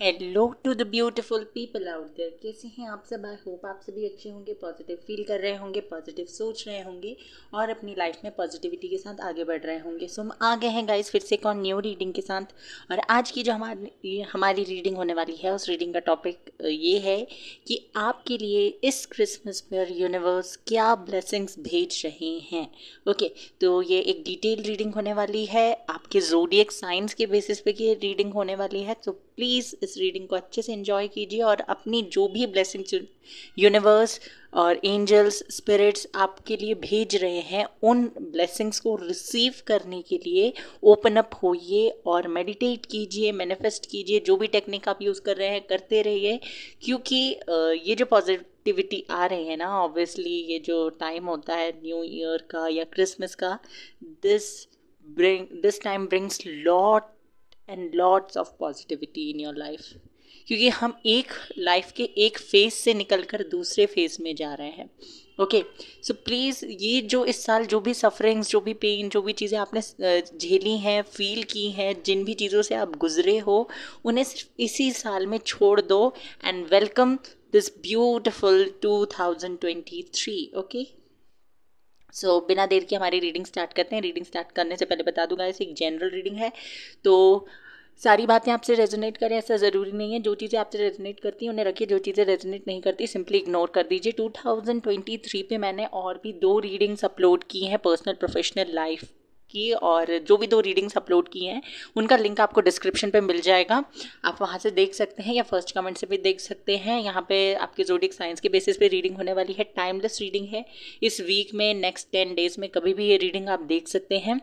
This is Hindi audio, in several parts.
Hello to the beautiful people out there. कैसे हैं आप सब? आई होप आप सभी अच्छे होंगे, पॉजिटिव फील कर रहे होंगे, पॉजिटिव सोच रहे होंगे और अपनी लाइफ में पॉजिटिविटी के साथ आगे बढ़ रहे होंगे। सो हम आ गए हैं गाइस फिर से एक और न्यू रीडिंग के साथ। और आज की जो हमारी रीडिंग होने वाली है उस रीडिंग का टॉपिक ये है कि आपके लिए इस क्रिसमस पर यूनिवर्स क्या ब्लेसिंग्स भेज रहे हैं। ओके, तो ये एक डिटेल रीडिंग होने वाली है, आपके ज़ोडिएक साइंस के बेसिस पे ये रीडिंग होने वाली है। तो प्लीज़ इस रीडिंग को अच्छे से एंजॉय कीजिए और अपनी जो भी ब्लेसिंग्स यूनिवर्स और एंजल्स स्पिरिट्स आपके लिए भेज रहे हैं उन ब्लेसिंग्स को रिसीव करने के लिए ओपन अप होइए और मेडिटेट कीजिए, मैनिफेस्ट कीजिए। जो भी टेक्निक आप यूज़ कर रहे हैं करते रहिए, क्योंकि ये जो पॉजिटिविटी आ रही है ना, ऑब्वियसली ये जो टाइम होता है न्यू ईयर का या क्रिसमस का, this time brings lot and lots of positivity in your life, क्योंकि हम एक लाइफ के एक फेज से निकलकर दूसरे फेज में जा रहे हैं। ओके, सो प्लीज़ ये जो इस साल जो भी सफरिंग्स, जो भी पेन, जो भी चीज़ें आपने झेली हैं, फील की हैं, जिन भी चीज़ों से आप गुजरे हो, उन्हें सिर्फ इसी साल में छोड़ दो and welcome this beautiful 2023। Okay, so बिना देर के हमारी रीडिंग स्टार्ट करते हैं। रीडिंग स्टार्ट करने से पहले बता दूंगा, ऐसे एक जनरल रीडिंग है तो सारी बातें आपसे रेजोनेट करें ऐसा ज़रूरी नहीं है। जो चीज़ें आपसे रेजोनेट करती हैं उन्हें रखिए, जो चीज़ें रेजोनेट नहीं करती सिंपली इग्नोर कर दीजिए। 2023 पे मैंने और भी 2 रीडिंग्स अपलोड की हैं पर्सनल प्रोफेशनल लाइफ की, और जो भी 2 रीडिंग्स अपलोड की हैं उनका लिंक आपको डिस्क्रिप्शन पे मिल जाएगा, आप वहाँ से देख सकते हैं या फर्स्ट कमेंट से भी देख सकते हैं। यहाँ पे आपके ज़ोडिएक साइंस के बेसिस पे रीडिंग होने वाली है, टाइमलेस रीडिंग है। इस वीक में नेक्स्ट 10 डेज़ में कभी भी ये रीडिंग आप देख सकते हैं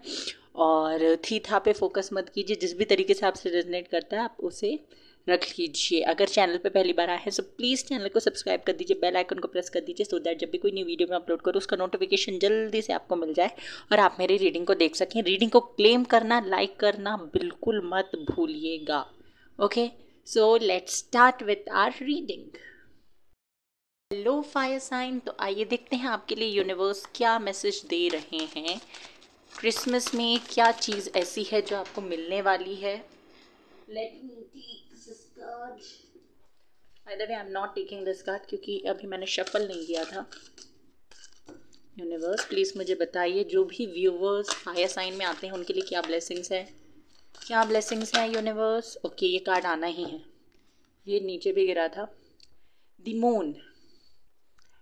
और थी था पे फोकस मत कीजिए। जिस भी तरीके से आपसे रेजोनेट करता है आप उसे रख लीजिए। अगर चैनल पे पहली बार आए हैं तो प्लीज़ चैनल को सब्सक्राइब कर दीजिए, बेल आइकन को प्रेस कर दीजिए, सो दैट जब भी कोई न्यू वीडियो में अपलोड करूँ उसका नोटिफिकेशन जल्दी से आपको मिल जाए और आप मेरी रीडिंग को देख सकें। रीडिंग को क्लेम करना, लाइक करना बिल्कुल मत भूलिएगा। Okay, so let's start with our reading. Hello fire sign, तो आइए देखते हैं आपके लिए यूनिवर्स क्या मैसेज दे रहे हैं। क्रिसमस में क्या चीज़ ऐसी है जो आपको मिलने वाली है। Let me take this card. By the way, I am not taking this card क्योंकि अभी मैंने शफल नहीं किया था। यूनिवर्स प्लीज़ मुझे बताइए, जो भी व्यूवर्स फायर साइन में आते हैं उनके लिए क्या ब्लेसिंग्स है, क्या ब्लेसिंग्स हैं यूनिवर्स। ओके, ये कार्ड आना ही है, ये नीचे भी गिरा था। The moon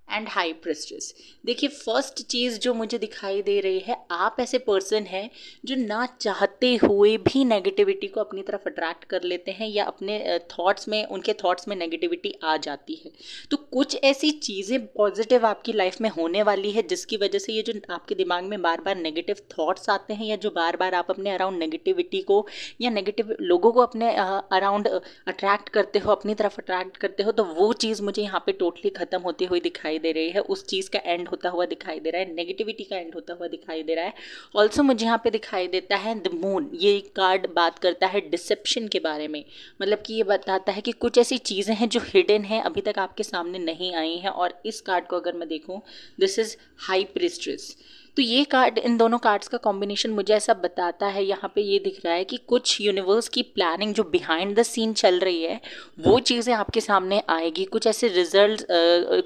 and high प्रेस्टेस। देखिए, फर्स्ट चीज़ जो मुझे दिखाई दे रही है, आप ऐसे पर्सन हैं जो ना चाहते हुए भी नेगेटिविटी को अपनी तरफ अट्रैक्ट कर लेते हैं या अपने थॉट्स में, उनके थॉट्स में नेगेटिविटी आ जाती है। तो कुछ ऐसी चीज़ें पॉजिटिव आपकी लाइफ में होने वाली है जिसकी वजह से ये जो आपके दिमाग में बार बार नेगेटिव थॉट्स आते हैं या जो बार बार आप अपने अराउंड नेगेटिविटी को या नेगेटिव लोगों को अपने अराउंड अट्रैक्ट करते हो, अपनी तरफ अट्रैक्ट करते हो, तो वो चीज़ मुझे यहाँ पे टोटली ख़त्म होती हुई दिखाई दे रही है। उस चीज़ का एंड होता हुआ दिखाई दे रहा है, नेगेटिविटी का एंड होता हुआ दिखाई दे रहा है। ऑल्सो मुझे यहाँ पे दिखाई देता है द मून। ये कार्ड बात करता है डिसेप्शन के बारे में, मतलब कि ये बताता है कि कुछ ऐसी चीज़ें हैं जो हिडन हैं, अभी तक आपके सामने नहीं आई हैं। और इस कार्ड को अगर मैं देखूँ, दिस इज़ हाई प्रीस्ट्रेस। तो ये कार्ड, इन दोनों कार्ड्स का कॉम्बिनेशन मुझे ऐसा बताता है, यहाँ पे ये दिख रहा है कि कुछ यूनिवर्स की प्लानिंग जो बिहाइंड द सीन चल रही है वो चीज़ें आपके सामने आएगी। कुछ ऐसे रिजल्ट,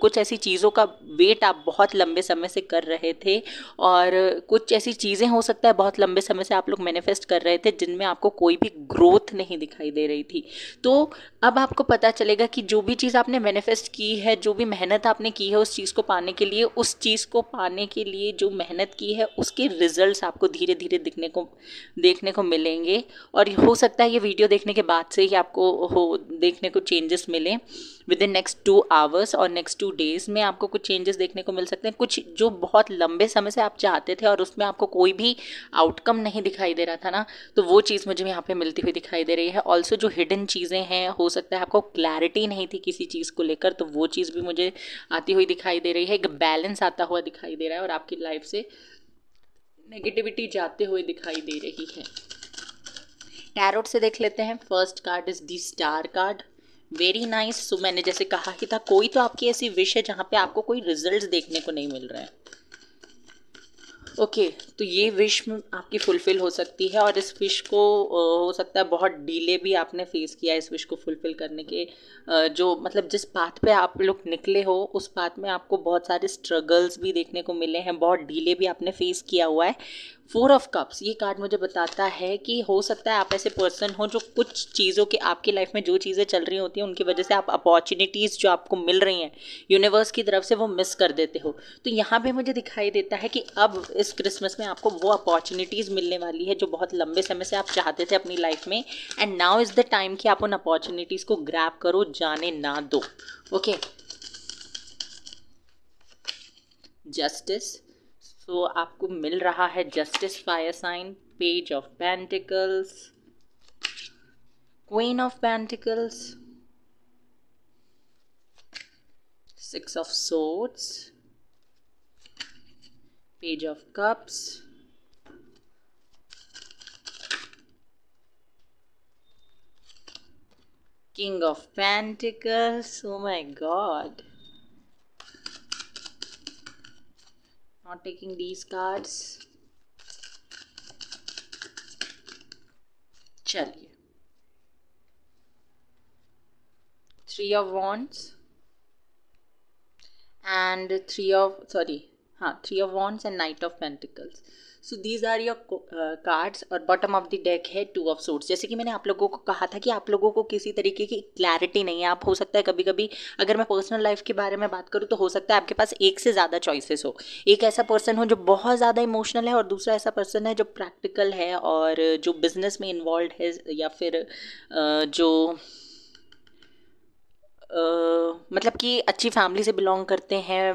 कुछ ऐसी चीज़ों का वेट आप बहुत लंबे समय से कर रहे थे और कुछ ऐसी चीज़ें हो सकता है बहुत लंबे समय से आप लोग मैनिफेस्ट कर रहे थे जिनमें आपको कोई भी ग्रोथ नहीं दिखाई दे रही थी। तो अब आपको पता चलेगा कि जो भी चीज़ आपने मैनिफेस्ट की है, जो भी मेहनत आपने की है उस चीज़ को पाने के लिए, उस चीज़ को पाने के लिए जो मेहनत की है उसके रिजल्ट्स आपको धीरे धीरे देखने को मिलेंगे। और हो सकता है ये वीडियो देखने के बाद से ही आपको देखने को चेंजेस मिले विद इन नेक्स्ट 2 आवर्स और नेक्स्ट 2 डेज़ में आपको कुछ चेंजेस देखने को मिल सकते हैं। कुछ जो बहुत लंबे समय से आप चाहते थे और उसमें आपको कोई भी आउटकम नहीं दिखाई दे रहा था ना, तो वो चीज़ मुझे यहाँ पे मिलती हुई दिखाई दे रही है। ऑल्सो जो हिडन चीज़ें हैं, हो सकता है आपको क्लैरिटी नहीं थी किसी चीज़ को लेकर, तो वो चीज़ भी मुझे आती हुई दिखाई दे रही है। एक बैलेंस आता हुआ दिखाई दे रहा है और आपकी लाइफ से नेगेटिविटी जाते हुए दिखाई दे रही है। टैरोट से देख लेते हैं। First card is the star card. Very nice. So मैंने जैसे कहा कि था, कोई तो आपकी ऐसी विश है जहाँ पे आपको कोई रिजल्ट्स देखने को नहीं मिल रहा है। ओके, तो ये विश आपकी फुलफ़िल हो सकती है और इस विश को हो सकता है बहुत डिले भी आपने फेस किया है इस विश को फुलफ़िल करने के। जो मतलब जिस पाथ पे आप लोग निकले हो उस पाथ में आपको बहुत सारे स्ट्रगल्स भी देखने को मिले हैं, बहुत डिले भी आपने फेस किया हुआ है। 4 ऑफ कप्स ये कार्ड मुझे बताता है कि हो सकता है आप ऐसे पर्सन हो जो कुछ चीज़ों के आपकी लाइफ में जो चीज़ें चल रही होती हैं उनकी वजह से आप अपॉर्चुनिटीज़ जो आपको मिल रही हैं यूनिवर्स की तरफ से वो मिस कर देते हो। तो यहाँ पे मुझे दिखाई देता है कि अब इस क्रिसमस में आपको वो अपॉर्चुनिटीज़ मिलने वाली है जो बहुत लंबे समय से आप चाहते थे अपनी लाइफ में, and now is the time कि आप उन अपॉर्चुनिटीज़ को ग्रैब करो, जाने ना दो। ओके, जस्टिस, तो आपको मिल रहा है justice fire sign, page of pentacles, queen of pentacles, 6 of swords, page of cups, king of pentacles, oh my god, not taking these cards। चलिए, 3 of wands and 3 of wands and knight of pentacles। So these are your cards और बॉटम ऑफ द डेक है 2 ऑफ सोर्ड्स। जैसे कि मैंने आप लोगों को कहा था कि आप लोगों को किसी तरीके की क्लैरिटी नहीं है। आप हो सकता है कभी कभी, अगर मैं पर्सनल लाइफ के बारे में बात करूँ तो हो सकता है आपके पास एक से ज़्यादा चॉइसेस हो। एक ऐसा पर्सन हो जो बहुत ज़्यादा इमोशनल है और दूसरा ऐसा पर्सन है जो प्रैक्टिकल है और जो बिजनेस में इन्वॉल्व है, या फिर जो मतलब कि अच्छी फैमिली से बिलोंग करते हैं,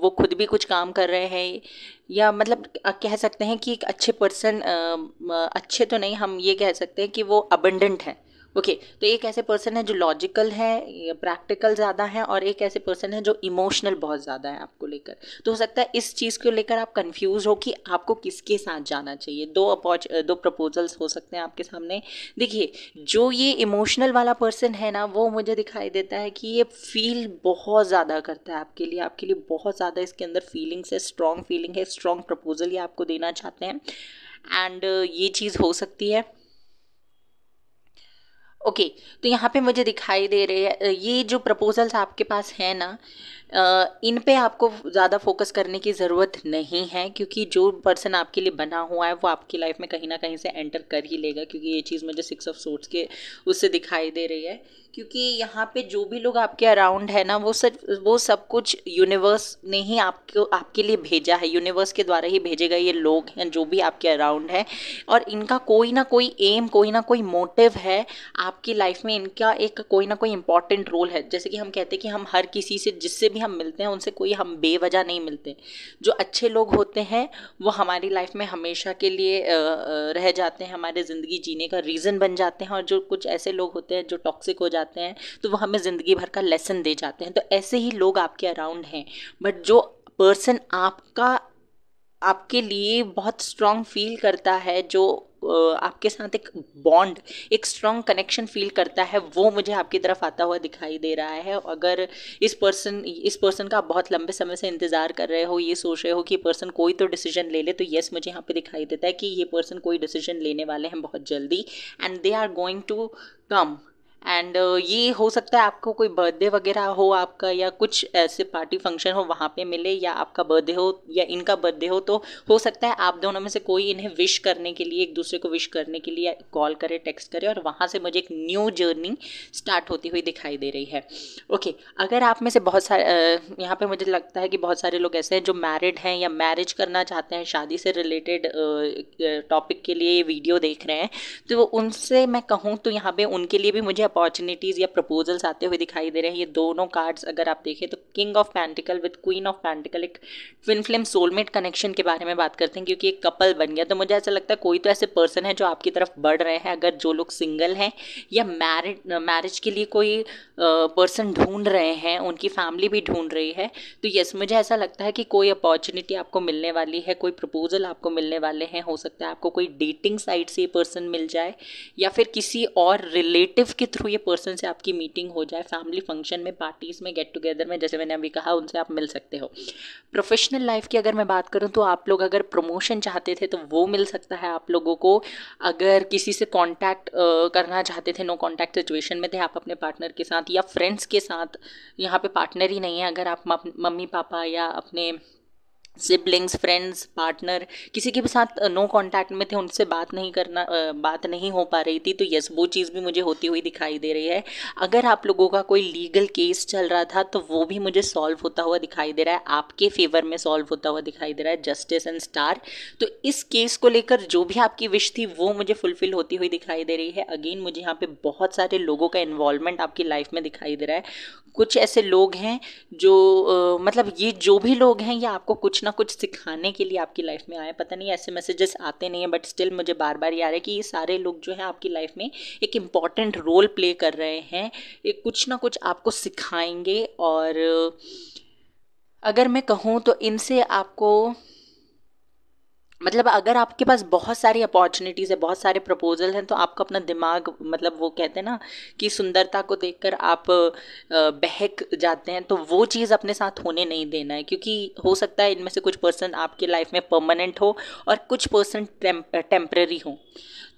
वो खुद भी कुछ काम कर रहे हैं, या मतलब कह सकते हैं कि एक अच्छे पर्सन, अच्छे तो नहीं, हम ये कह सकते हैं कि वो अबंडेंट है। ओके, तो एक ऐसे पर्सन है जो लॉजिकल है, प्रैक्टिकल ज़्यादा है, और एक ऐसे पर्सन है जो इमोशनल बहुत ज़्यादा है आपको लेकर। तो हो सकता है इस चीज़ को लेकर आप कंफ्यूज हो कि आपको किसके साथ जाना चाहिए। दो प्रपोजल्स हो सकते हैं आपके सामने। देखिए, जो ये इमोशनल वाला पर्सन है ना, वो मुझे दिखाई देता है कि ये फील बहुत ज़्यादा करता है आपके लिए बहुत ज़्यादा इसके अंदर फीलिंग्स है, स्ट्रॉन्ग फीलिंग है, स्ट्रॉन्ग प्रपोजल ये आपको देना चाहते हैं, एंड ये चीज़ हो सकती है। ओके, तो यहाँ पे मुझे दिखाई दे रहे हैं ये जो प्रपोजल्स आपके पास है ना, इन पे आपको ज़्यादा फोकस करने की ज़रूरत नहीं है, क्योंकि जो पर्सन आपके लिए बना हुआ है वो आपकी लाइफ में कहीं ना कहीं से एंटर कर ही लेगा, क्योंकि ये चीज़ मुझे 6 ऑफ सोर्ड्स के उससे दिखाई दे रही है। क्योंकि यहाँ पे जो भी लोग आपके अराउंड है ना, वो सब कुछ यूनिवर्स ने ही आपके लिए भेजा है, यूनिवर्स के द्वारा ही भेजे गए ये लोग हैं जो भी आपके अराउंड है, और इनका कोई ना कोई एम, कोई ना कोई मोटिव है आपकी लाइफ में। इनका एक कोई ना कोई इंपॉर्टेंट रोल है। जैसे कि हम कहते हैं कि हम हर किसी से, जिससे भी हम मिलते हैं, उनसे कोई हम बेवजह नहीं मिलते। जो अच्छे लोग होते हैं वो हमारी लाइफ में हमेशा के लिए रह जाते हैं, हमारे ज़िंदगी जीने का रीज़न बन जाते हैं, और जो कुछ ऐसे लोग होते हैं जो टॉक्सिक हो जाते हैं तो वो हमें ज़िंदगी भर का लेसन दे जाते हैं। तो ऐसे ही लोग आपके अराउंड हैं। बट जो पर्सन आपके लिए बहुत स्ट्रॉन्ग फील करता है, जो आपके साथ एक बॉन्ड, एक स्ट्रॉन्ग कनेक्शन फील करता है, वो मुझे आपकी तरफ आता हुआ दिखाई दे रहा है। अगर इस पर्सन का आप बहुत लंबे समय से इंतज़ार कर रहे हो, ये सोच रहे हो कि ये पर्सन कोई तो डिसीजन ले ले, तो यस, मुझे यहाँ पे दिखाई देता है कि ये पर्सन कोई डिसीजन लेने वाले हैं बहुत जल्दी, and they are going to come. And ये हो सकता है आपको कोई बर्थडे वगैरह हो आपका, या कुछ ऐसे पार्टी फंक्शन हो वहाँ पे मिले, या आपका बर्थडे हो या इनका बर्थडे हो, तो हो सकता है आप दोनों में से कोई इन्हें विश करने के लिए, एक दूसरे को विश करने के लिए कॉल करे, टेक्स्ट करे, और वहाँ से मुझे एक न्यू जर्नी स्टार्ट होती हुई दिखाई दे रही है। ओके, अगर आप में से बहुत सारे यहाँ पे मुझे लगता है कि बहुत सारे लोग ऐसे हैं जो मैरिड हैं या मैरिज करना चाहते हैं, शादी से रिलेटेड टॉपिक के लिए ये वीडियो देख रहे हैं, तो उनसे मैं कहूँ तो यहाँ पे उनके लिए भी मुझे अपॉर्चुनिटीज़ या प्रपोजल्स आते हुए दिखाई दे रहे हैं। ये दोनों कार्ड्स अगर आप देखें तो king of pentacle with queen of pentacle एक ट्विन फ्लेम सोलमेट कनेक्शन के बारे में बात करते हैं, क्योंकि एक कपल बन गया। तो मुझे ऐसा लगता है कोई तो ऐसे पर्सन है जो आपकी तरफ बढ़ रहे हैं। अगर जो लोग सिंगल हैं या मैरिज के लिए कोई पर्सन ढूंढ रहे हैं, उनकी फैमिली भी ढूंढ रही है, तो यस, मुझे ऐसा लगता है कि कोई अपॉर्चुनिटी आपको मिलने वाली है, कोई प्रपोजल आपको मिलने वाले हैं। हो सकता है आपको कोई डेटिंग साइट से ये पर्सन मिल जाए, या फिर किसी और रिलेटिव के थ्रू ये पर्सन से आपकी मीटिंग हो जाए, फैमिली फंक्शन में, पार्टीज़ में, गेट टुगेदर में, जैसे मैंने अभी कहा, उनसे आप मिल सकते हो। प्रोफेशनल लाइफ की अगर मैं बात करूँ तो आप लोग अगर प्रमोशन चाहते थे तो वो मिल सकता है आप लोगों को। अगर किसी से कांटेक्ट करना चाहते थे, नो कांटेक्ट सिचुएशन में थे आप अपने पार्टनर के साथ या फ्रेंड्स के साथ, यहाँ पे पार्टनर ही नहीं है, अगर आप मम्मी पापा या अपने सिबलिंग्स, फ्रेंड्स, पार्टनर, किसी के भी साथ नो कांटेक्ट में थे, उनसे बात नहीं हो पा रही थी, तो यस वो चीज़ भी मुझे होती हुई दिखाई दे रही है। अगर आप लोगों का कोई लीगल केस चल रहा था तो वो भी मुझे सॉल्व होता हुआ दिखाई दे रहा है, आपके फेवर में सॉल्व होता हुआ दिखाई दे रहा है, जस्टिस एंड स्टार। तो इस केस को लेकर जो भी आपकी विश थी वो मुझे फुलफिल होती हुई दिखाई दे रही है। अगेन मुझे यहाँ पे बहुत सारे लोगों का इन्वॉल्वमेंट आपकी लाइफ में दिखाई दे रहा है। कुछ ऐसे लोग हैं जो मतलब ये जो भी लोग हैं ये आपको कुछ ना कुछ सिखाने के लिए आपकी लाइफ में आए। पता नहीं ऐसे मैसेजेस आते नहीं हैं, बट स्टिल मुझे बार बार ये आ रहा है कि ये सारे लोग जो हैं आपकी लाइफ में एक इम्पॉर्टेंट रोल प्ले कर रहे हैं, ये कुछ ना कुछ आपको सिखाएंगे। और अगर मैं कहूँ तो इनसे आपको मतलब अगर आपके पास बहुत सारी अपॉर्चुनिटीज़ है, बहुत सारे प्रपोजल हैं, तो आपको अपना दिमाग मतलब वो कहते हैं ना कि सुंदरता को देखकर आप बहक जाते हैं, तो वो चीज़ अपने साथ होने नहीं देना है। क्योंकि हो सकता है इनमें से कुछ पर्सन आपकी लाइफ में परमानेंट हो और कुछ पर्सन टेम्पररी हो।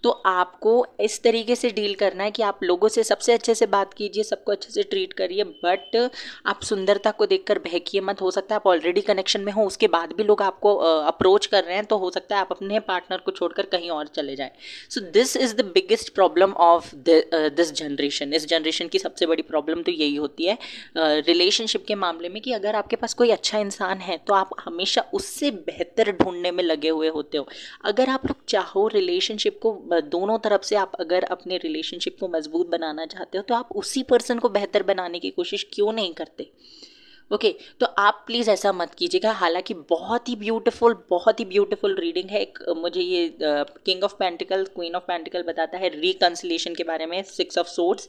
तो आपको इस तरीके से डील करना है कि आप लोगों से सबसे अच्छे से बात कीजिए, सबको अच्छे से ट्रीट करिए, बट आप सुंदरता को देखकर बहकिए मत। हो सकता है आप ऑलरेडी कनेक्शन में हो, उसके बाद भी लोग आपको अप्रोच कर रहे हैं, तो हो सकता है आप अपने पार्टनर को छोड़कर कहीं और चले जाएं। So this is the biggest problem of this generation. इस जनरेशन की सबसे बड़ी प्रॉब्लम तो यही होती है रिलेशनशिप के मामले में, कि अगर आपके पास कोई अच्छा इंसान है तो आप हमेशा उससे बेहतर ढूंढने में लगे हुए होते हो। अगर आप लोग चाहो रिलेशनशिप को दोनों तरफ से, आप अगर अपने रिलेशनशिप को मजबूत बनाना चाहते हो तो आप उसी पर्सन को बेहतर बनाने की कोशिश क्यों नहीं करते? ओके तो आप प्लीज़ ऐसा मत कीजिएगा। हालांकि बहुत ही ब्यूटीफुल रीडिंग है। एक मुझे ये king of pentacle, queen of pentacle बताता है रिकंसिलिएशन के बारे में, 6 ऑफ सोर्ड्स।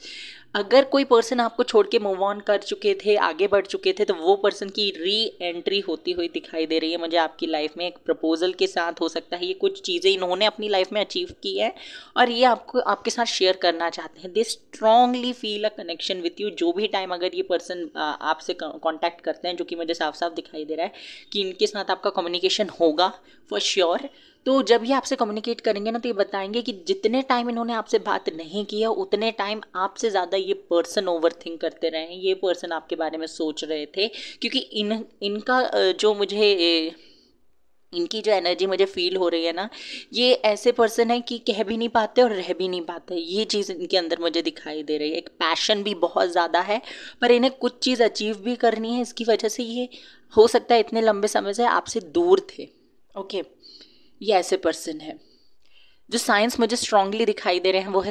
अगर कोई पर्सन आपको छोड़ के मूव ऑन कर चुके थे, आगे बढ़ चुके थे, तो वो पर्सन की री एंट्री होती हुई दिखाई दे रही है मुझे आपकी लाइफ में, एक प्रपोजल के साथ। हो सकता है ये कुछ चीज़ें इन्होंने अपनी लाइफ में अचीव की है और ये आपको आपके साथ शेयर करना चाहते हैं। They strongly feel a connection with you. जो भी टाइम अगर ये पर्सन आपसे कॉन्टैक्ट करते हैं, जो कि मुझे साफ साफ दिखाई दे रहा है कि इनके साथ आपका कम्युनिकेशन होगा फॉर श्योर। तो जब ये आपसे कम्युनिकेट करेंगे ना, तो ये बताएंगे कि जितने टाइम इन्होंने आपसे बात नहीं की है उतने टाइम आपसे ज़्यादा ये पर्सन ओवर थिंक करते रहे हैं, ये पर्सन आपके बारे में सोच रहे थे। क्योंकि इनका जो मुझे इनकी जो एनर्जी मुझे फील हो रही है ना, ये ऐसे पर्सन है कि कह भी नहीं पाते और रह भी नहीं पाते। ये चीज़ इनके अंदर मुझे दिखाई दे रही है। एक पैशन भी बहुत ज़्यादा है, पर इन्हें कुछ चीज़ अचीव भी करनी है। इसकी वजह से ये हो सकता है इतने लंबे समय से आपसे दूर थे। ओके ये ऐसे पर्सन है। जो साइंस मुझे स्ट्रांगली दिखाई दे रहे हैं वो है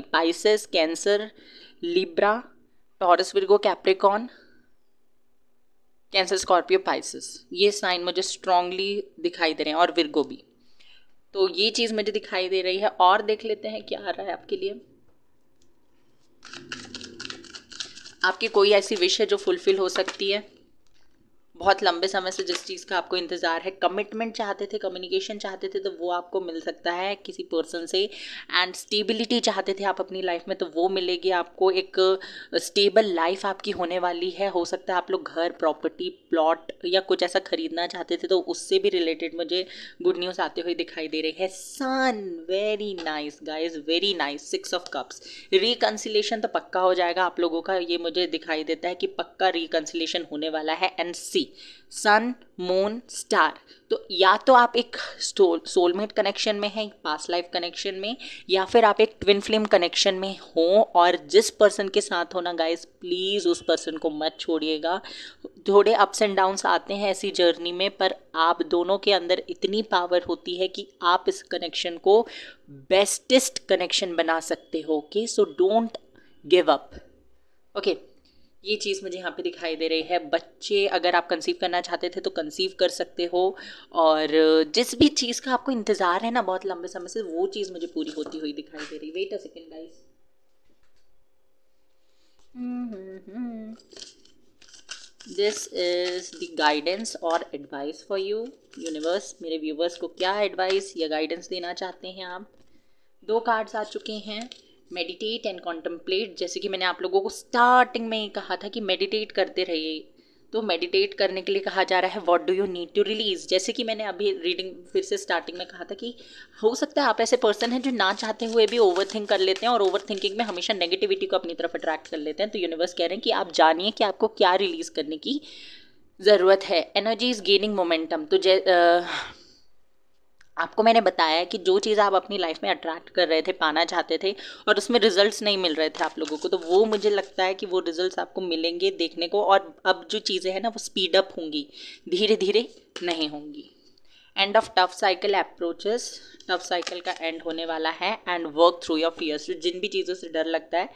Pisces, cancer, Libra, taurus, Virgo, Capricorn, cancer, Scorpio, Pisces. ये साइन मुझे स्ट्रांगली दिखाई दे रहे हैं, और विर्गो भी। तो ये चीज़ मुझे दिखाई दे रही है। और देख लेते हैं क्या आ रहा है आपके लिए। आपकी कोई ऐसी विश है जो फुलफिल हो सकती है, बहुत लंबे समय से जिस चीज़ का आपको इंतज़ार है। कमिटमेंट चाहते थे, कम्युनिकेशन चाहते थे, तो वो आपको मिल सकता है किसी पर्सन से। एंड स्टेबिलिटी चाहते थे आप अपनी लाइफ में, तो वो मिलेगी आपको। एक स्टेबल लाइफ आपकी होने वाली है। हो सकता है आप लोग घर, प्रॉपर्टी, प्लॉट या कुछ ऐसा खरीदना चाहते थे, तो उससे भी रिलेटेड मुझे गुड न्यूज़ आते हुए दिखाई दे रही है। Sun, very nice guys, very nice. 6 of cups, reconciliation तो पक्का हो जाएगा आप लोगों का। ये मुझे दिखाई देता है कि पक्का रिकंसिलेशन होने वाला है। And see sun, moon, star. तो या तो आप एक सोलमेट कनेक्शन में हैं, पास्ट लाइफ कनेक्शन में, या फिर आप एक ट्विन फ्लेम कनेक्शन में हो। और जिस पर्सन के साथ हो ना गाइस, प्लीज़ उस पर्सन को मत छोड़िएगा। थोड़े अप्स एंड डाउन्स आते हैं ऐसी जर्नी में, पर आप दोनों के अंदर इतनी पावर होती है कि आप इस कनेक्शन को बेस्टेस्ट कनेक्शन बना सकते हो। Okay so don't give up. Okay ये चीज़ मुझे यहाँ पे दिखाई दे रही है। बच्चे अगर आप कंसीव करना चाहते थे तो कंसीव कर सकते हो। और जिस भी चीज़ का आपको इंतज़ार है ना बहुत लंबे समय से, वो चीज़ मुझे पूरी होती हुई दिखाई दे रही। Wait a second guys. This is the guidance और एडवाइस फॉर यू। यूनिवर्स मेरे व्यूवर्स को क्या एडवाइस या गाइडेंस देना चाहते हैं आप? 2 कार्ड्स आ चुके हैं, मेडिटेट एंड कॉन्टम्पलेट। जैसे कि मैंने आप लोगों को स्टार्टिंग में ही कहा था कि मेडिटेट करते रहिए, तो मेडिटेट करने के लिए कहा जा रहा है what do you need to release. जैसे कि मैंने अभी रीडिंग फिर से स्टार्टिंग में कहा था कि हो सकता है आप ऐसे पर्सन हैं जो ना चाहते हुए भी ओवर थिंक कर लेते हैं और ओवर थिंकिंग में हमेशा नेगेटिविटी को अपनी तरफ अट्रैक्ट कर लेते हैं। तो यूनिवर्स कह रहे हैं कि आप जानिए कि आपको क्या रिलीज करने की ज़रूरत है। Energy is gaining momentum. तो आपको मैंने बताया कि जो चीज़ आप अपनी लाइफ में अट्रैक्ट कर रहे थे, पाना चाहते थे और उसमें रिजल्ट्स नहीं मिल रहे थे आप लोगों को, तो वो मुझे लगता है कि वो रिजल्ट्स आपको मिलेंगे देखने को। और अब जो चीज़ें हैं ना वो स्पीड अप होंगी, धीरे धीरे नहीं होंगी। End of tough cycle approaches. Tough cycle का एंड होने वाला है। End work through your fears. जिन भी चीज़ों से डर लगता है,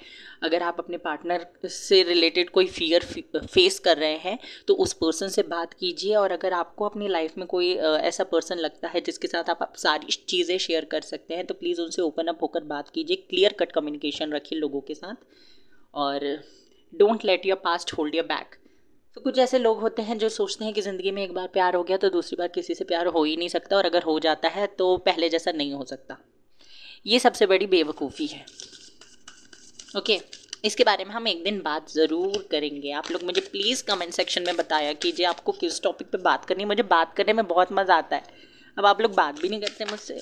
अगर आप अपने पार्टनर से रिलेटेड कोई फियर फेस कर रहे हैं तो उस पर्सन से बात कीजिए। और अगर आपको अपनी लाइफ में कोई ऐसा पर्सन लगता है जिसके साथ आप सारी चीज़ें शेयर कर सकते हैं, तो प्लीज़ उनसे ओपन अप होकर बात कीजिए। क्लियर कट कम्युनिकेशन रखिए लोगों के साथ। और don't let your past hold your back. तो कुछ ऐसे लोग होते हैं जो सोचते हैं कि ज़िंदगी में एक बार प्यार हो गया तो दूसरी बार किसी से प्यार हो ही नहीं सकता, और अगर हो जाता है तो पहले जैसा नहीं हो सकता। ये सबसे बड़ी बेवकूफ़ी है। ओके, इसके बारे में हम एक दिन बात ज़रूर करेंगे। आप लोग मुझे प्लीज़ कमेंट सेक्शन में बताया कीजिए आपको किस टॉपिक पे बात करनी है। मुझे बात करने में बहुत मज़ा आता है। अब आप लोग बात भी नहीं करते मुझसे।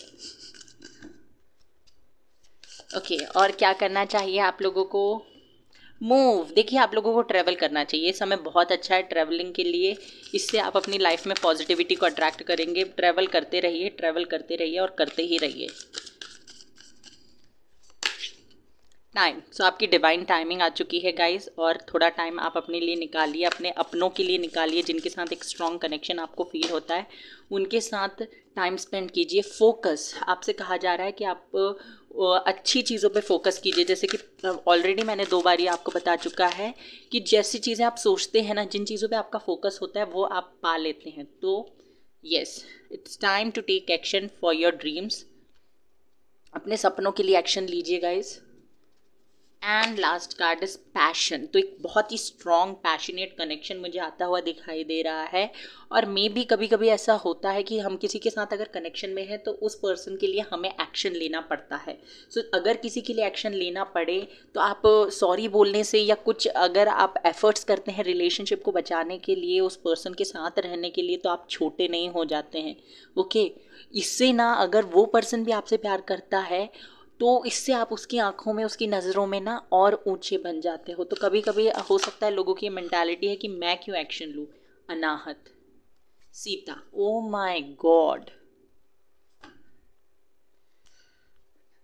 ओके, और क्या करना चाहिए आप लोगों को? मूव। देखिए, आप लोगों को ट्रैवल करना चाहिए। समय बहुत अच्छा है ट्रैवलिंग के लिए। इससे आप अपनी लाइफ में पॉजिटिविटी को अट्रैक्ट करेंगे। ट्रैवल करते रहिए, ट्रैवल करते रहिए और करते ही रहिए। टाइम, सो आपकी डिवाइन टाइमिंग आ चुकी है गाइस। और थोड़ा टाइम आप अपने लिए निकालिए, अपने अपनों के लिए निकालिए जिनके साथ एक स्ट्रॉन्ग कनेक्शन आपको फील होता है, उनके साथ टाइम स्पेंड कीजिए। फोकस, आपसे कहा जा रहा है कि आप अच्छी चीज़ों पे फोकस कीजिए। जैसे कि ऑलरेडी मैंने 2 बार ये आपको बता चुका है कि जैसी चीज़ें आप सोचते हैं ना, जिन चीज़ों पे आपका फोकस होता है वो आप पा लेते हैं। तो yes, it's time to take action for your dreams. अपने सपनों के लिए एक्शन लीजिए guys. And last card is passion. तो एक बहुत ही स्ट्रॉन्ग पैशनेट कनेक्शन मुझे आता हुआ दिखाई दे रहा है। और मे भी कभी कभी ऐसा होता है कि हम किसी के साथ अगर कनेक्शन में है तो उस पर्सन के लिए हमें एक्शन लेना पड़ता है। सो अगर किसी के लिए एक्शन लेना पड़े तो आप सॉरी बोलने से या कुछ अगर आप एफर्ट्स करते हैं रिलेशनशिप को बचाने के लिए, उस पर्सन के साथ रहने के लिए, तो आप छोटे नहीं हो जाते हैं। ओके, इससे ना अगर वो पर्सन भी आपसे प्यार करता है तो इससे आप उसकी आंखों में, उसकी नज़रों में ना और ऊंचे बन जाते हो। तो कभी कभी हो सकता है लोगों की मेंटालिटी है कि मैं क्यों एक्शन लूँ। Anahata, Sita, oh my god,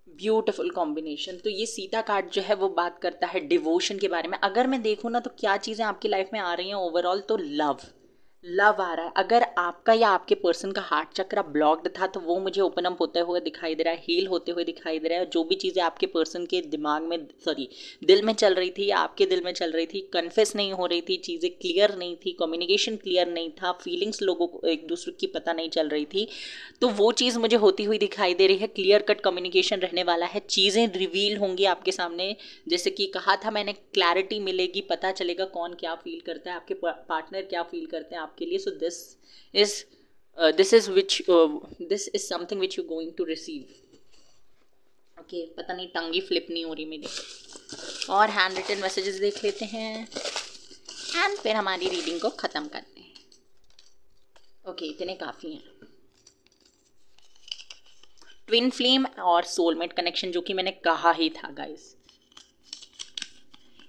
beautiful combination. तो ये सीता कार्ड जो है वो बात करता है डिवोशन के बारे में। अगर मैं देखूँ ना तो क्या चीज़ें आपकी लाइफ में आ रही हैं ओवरऑल, तो लव आ रहा है। अगर आपका या आपके पर्सन का हार्ट चक्र ब्लॉक्ड था तो वो मुझे ओपन अप होते हुए दिखाई दे रहा है, हील होते हुए दिखाई दे रहा है। जो भी चीज़ें आपके पर्सन के दिमाग में, दिल में चल रही थी या आपके दिल में चल रही थी, कन्फेस नहीं हो रही थी, चीज़ें क्लियर नहीं थी, कम्युनिकेशन क्लियर नहीं था, फीलिंग्स लोगों को एक दूसरे की पता नहीं चल रही थी, तो वो चीज़ मुझे होती हुई दिखाई दे रही है। क्लियर कट कम्युनिकेशन रहने वाला है, चीज़ें रिवील होंगी आपके सामने। जैसे कि कहा था मैंने, क्लैरिटी मिलेगी, पता चलेगा कौन क्या फील करता है, आपके पार्टनर क्या फील करते हैं आपके लिए। सो this is something which you're going to receive. Okay, पता नहीं टंगी फ्लिप नहीं हो रही मेरी। और हैंड रिटन मैसेजेस देख लेते हैं एंड फिर हमारी रीडिंग को ख़त्म करते हैं। ओके, इतने काफ़ी हैं। ट्विन फ्लेम और सोलमेट कनेक्शन, जो कि मैंने कहा ही था guys.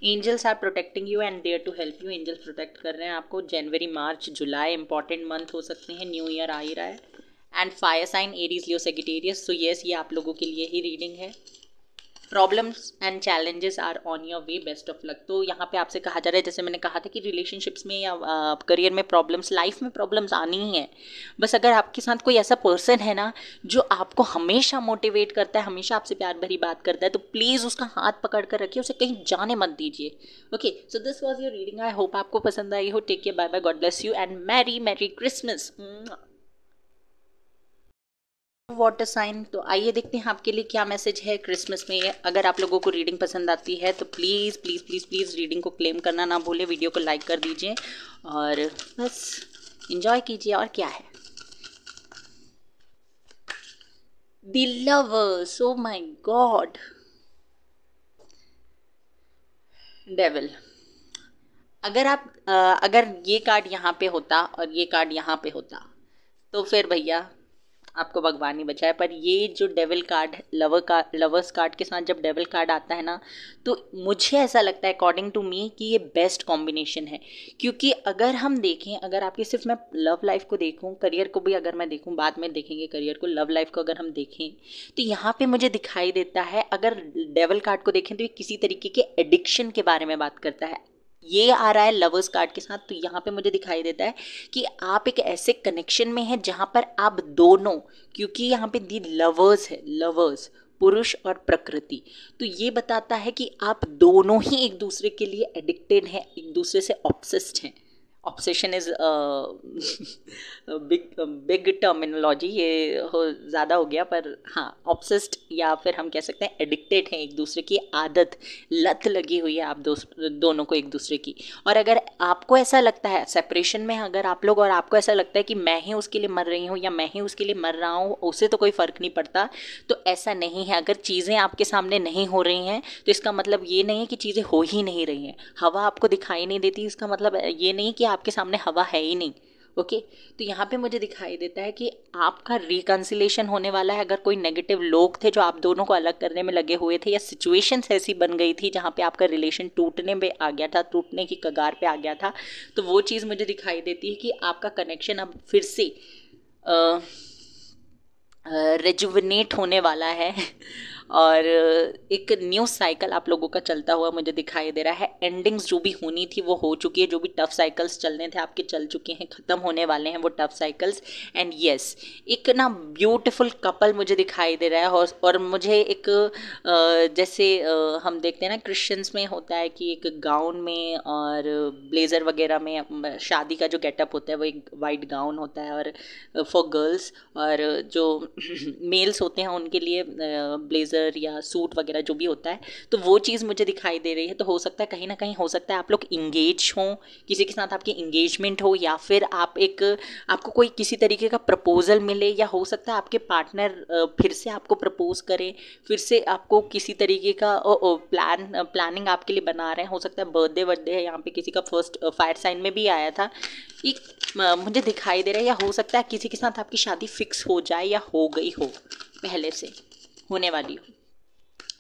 Angels are protecting you and there to help you. Angels protect कर रहे हैं आपको। जनवरी, मार्च, जुलाई इंपॉर्टेंट मंथ हो सकते हैं, न्यू ईयर आ ही रहा है। And fire sign Aries, Leo, Sagittarius. So yes, ये आप लोगों के लिए ही रीडिंग है। Problems and challenges are on your way, best of luck. तो यहाँ पे आपसे कहा जा रहा है, जैसे मैंने कहा था कि रिलेशनशिप्स में या करियर में प्रॉब्लम्स, लाइफ में प्रॉब्लम्स आनी ही है। बस अगर आपके साथ कोई ऐसा पर्सन है ना जो आपको हमेशा मोटिवेट करता है, हमेशा आपसे प्यार भरी बात करता है, तो प्लीज़ उसका हाथ पकड़ कर रखिए, उसे कहीं जाने मत दीजिए। Okay, so this was your reading. I hope आपको पसंद आई हो। Take care, bye bye, God bless you and merry merry Christmas. Water sign, तो आइए देखते हैं आपके लिए क्या मैसेज है क्रिसमस में। अगर आप लोगों को रीडिंग पसंद आती है तो please please please please reading को क्लेम करना ना भूलें, वीडियो को लाइक कर दीजिए और बस एंजॉय कीजिए। और क्या है, the lovers, O my God, devil. अगर ये कार्ड यहाँ पे होता और ये कार्ड यहाँ पे होता तो फिर भैया आपको भगवान ही बचाए। पर ये जो डेविल कार्ड है, लवर्स कार्ड के साथ जब डेविल कार्ड आता है ना, तो मुझे ऐसा लगता है अकॉर्डिंग टू मी कि ये बेस्ट कॉम्बिनेशन है। क्योंकि अगर हम देखें, अगर आपकी सिर्फ मैं लव लाइफ को देखूं, करियर को भी अगर मैं देखूं, बाद में देखेंगे करियर को, लव लाइफ को अगर हम देखें तो यहाँ पे मुझे दिखाई देता है, अगर डेविल कार्ड को देखें तो ये किसी तरीके के एडिक्शन के बारे में बात करता है। ये आ रहा है लवर्स कार्ड के साथ, तो यहाँ पे मुझे दिखाई देता है कि आप एक ऐसे कनेक्शन में हैं जहाँ पर आप दोनों, क्योंकि यहाँ पे दी लवर्स है, लवर्स पुरुष और प्रकृति, तो ये बताता है कि आप दोनों ही एक दूसरे के लिए एडिक्टेड हैं, एक दूसरे से ऑब्सेस्ड हैं। ऑब्सेशन इज बिग टर्मिनोलॉजी, ये ज़्यादा हो गया, पर हाँ ऑब्सेस्ड, या फिर हम कह सकते हैं एडिक्टेड हैं, एक दूसरे की आदत, लत लगी हुई है आप दोनों को एक दूसरे की। और अगर आपको ऐसा लगता है सेपरेशन में, अगर आप लोग और आपको ऐसा लगता है कि मैं ही उसके लिए मर रही हूँ या मैं ही उसके लिए मर रहा हूँ, उसे तो कोई फ़र्क नहीं पड़ता, तो ऐसा नहीं है। अगर चीज़ें आपके सामने नहीं हो रही हैं तो इसका मतलब ये नहीं है कि चीज़ें हो ही नहीं रही हैं। हवा आपको दिखाई नहीं देती, इसका मतलब ये नहीं कि आपके सामने हवा है ही नहीं। ओके, तो यहाँ पे मुझे दिखाई देता है कि आपका रिकंसिलेशन होने वाला है। अगर कोई नेगेटिव लोग थे जो आप दोनों को अलग करने में लगे हुए थे, या सिचुएशंस ऐसी बन गई थी जहाँ पे आपका रिलेशन टूटने पे आ गया था, टूटने की कगार पे आ गया था, तो वो चीज़ मुझे दिखाई देती है कि आपका कनेक्शन अब फिर से रेजुविनेट होने वाला है। और एक न्यू साइकिल आप लोगों का चलता हुआ मुझे दिखाई दे रहा है। एंडिंग्स जो भी होनी थी वो हो चुकी है, जो भी टफ साइकिल्स चलने थे आपके चल चुके हैं, ख़त्म होने वाले हैं वो टफ साइकिल्स। एंड यस, एक ना ब्यूटीफुल कपल मुझे दिखाई दे रहा है। और मुझे एक जैसे हम देखते हैं ना क्रिश्चियंस में होता है कि एक गाउन में और ब्लेज़र वगैरह में शादी का जो गेटअप होता है वो एक वाइट गाउन होता है, और फॉर गर्ल्स, और जो मेल्स होते हैं उनके लिए ब्लेज़र या सूट वगैरह जो भी होता है, तो वो चीज़ मुझे दिखाई दे रही है। तो हो सकता है कहीं ना कहीं, हो सकता है आप लोग इंगेज हों, किसी के साथ आपकी इंगेजमेंट हो, या फिर आपको कोई किसी तरीके का प्रपोजल मिले, या हो सकता है आपके पार्टनर फिर से आपको प्रपोज करें, फिर से आपको किसी तरीके का प्लानिंग आपके लिए बना रहे हैं। हो सकता है बर्थडे है, यहाँ पे किसी का फर्स्ट फायर साइन में भी आया था, एक मुझे दिखाई दे रहा है। या हो सकता है किसी के साथ आपकी शादी फिक्स हो जाए या हो गई हो, पहले से होने वाली हो,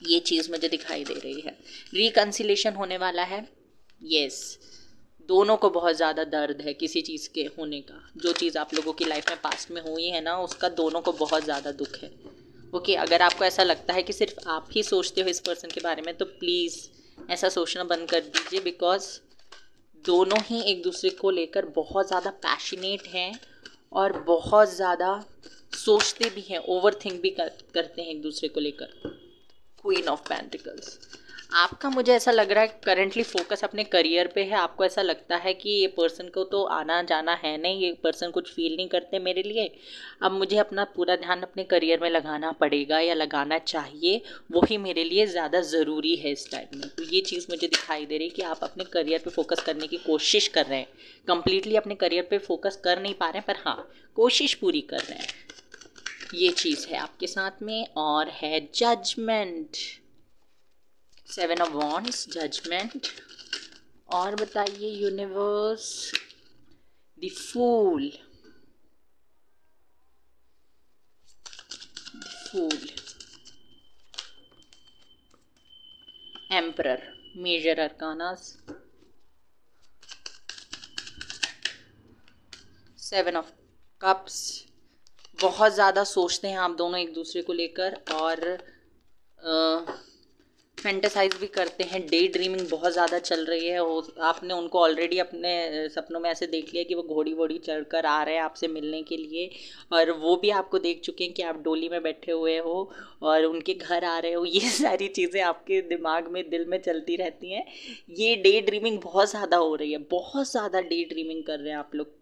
ये चीज़ मुझे दिखाई दे रही है। रिकंसिलेशन होने वाला है। यस, दोनों को बहुत ज़्यादा दर्द है किसी चीज़ के होने का, जो चीज़ आप लोगों की लाइफ में पास्ट में हुई है ना, उसका दोनों को बहुत ज़्यादा दुख है। ओके, अगर आपको ऐसा लगता है कि सिर्फ आप ही सोचते हो इस पर्सन के बारे में, तो प्लीज़ ऐसा सोचना बंद कर दीजिए, बिकॉज दोनों ही एक दूसरे को लेकर बहुत ज़्यादा पैशनेट हैं और बहुत ज़्यादा सोचते भी हैं, ओवर थिंक भी करते हैं एक दूसरे को लेकर। क्वीन ऑफ पेंटिकल्स, आपका मुझे ऐसा लग रहा है करेंटली फोकस अपने करियर पे है। आपको ऐसा लगता है कि ये पर्सन को तो आना जाना है नहीं, ये पर्सन कुछ फील नहीं करते मेरे लिए, अब मुझे अपना पूरा ध्यान अपने करियर में लगाना पड़ेगा या लगाना चाहिए, वही मेरे लिए ज़्यादा ज़रूरी है इस टाइम में। तो ये चीज़ मुझे दिखाई दे रही है कि आप अपने करियर पे फोकस करने की कोशिश कर रहे हैं, कंप्लीटली अपने करियर पे फोकस कर नहीं पा रहे हैं, पर हाँ कोशिश पूरी कर रहे हैं। ये चीज़ है आपके साथ में। और है जजमेंट, 7 ऑफ वॉन्ड्स, जजमेंट। और बताइए universe, the fool, emperor, major arcanas, 7 of cups. बहुत ज़्यादा सोचते हैं आप दोनों एक दूसरे को लेकर, और फैंटेसाइज भी करते हैं, डे ड्रीमिंग बहुत ज़्यादा चल रही है। आपने उनको ऑलरेडी अपने सपनों में ऐसे देख लिया कि वो घोड़ी वोड़ी चढ़ कर आ रहे हैं आपसे मिलने के लिए, और वो भी आपको देख चुके हैं कि आप डोली में बैठे हुए हो और उनके घर आ रहे हो। ये सारी चीज़ें आपके दिमाग में, दिल में चलती रहती हैं। ये डे ड्रीमिंग बहुत ज़्यादा हो रही है, बहुत ज़्यादा डे ड्रीमिंग कर रहे हैं आप लोग।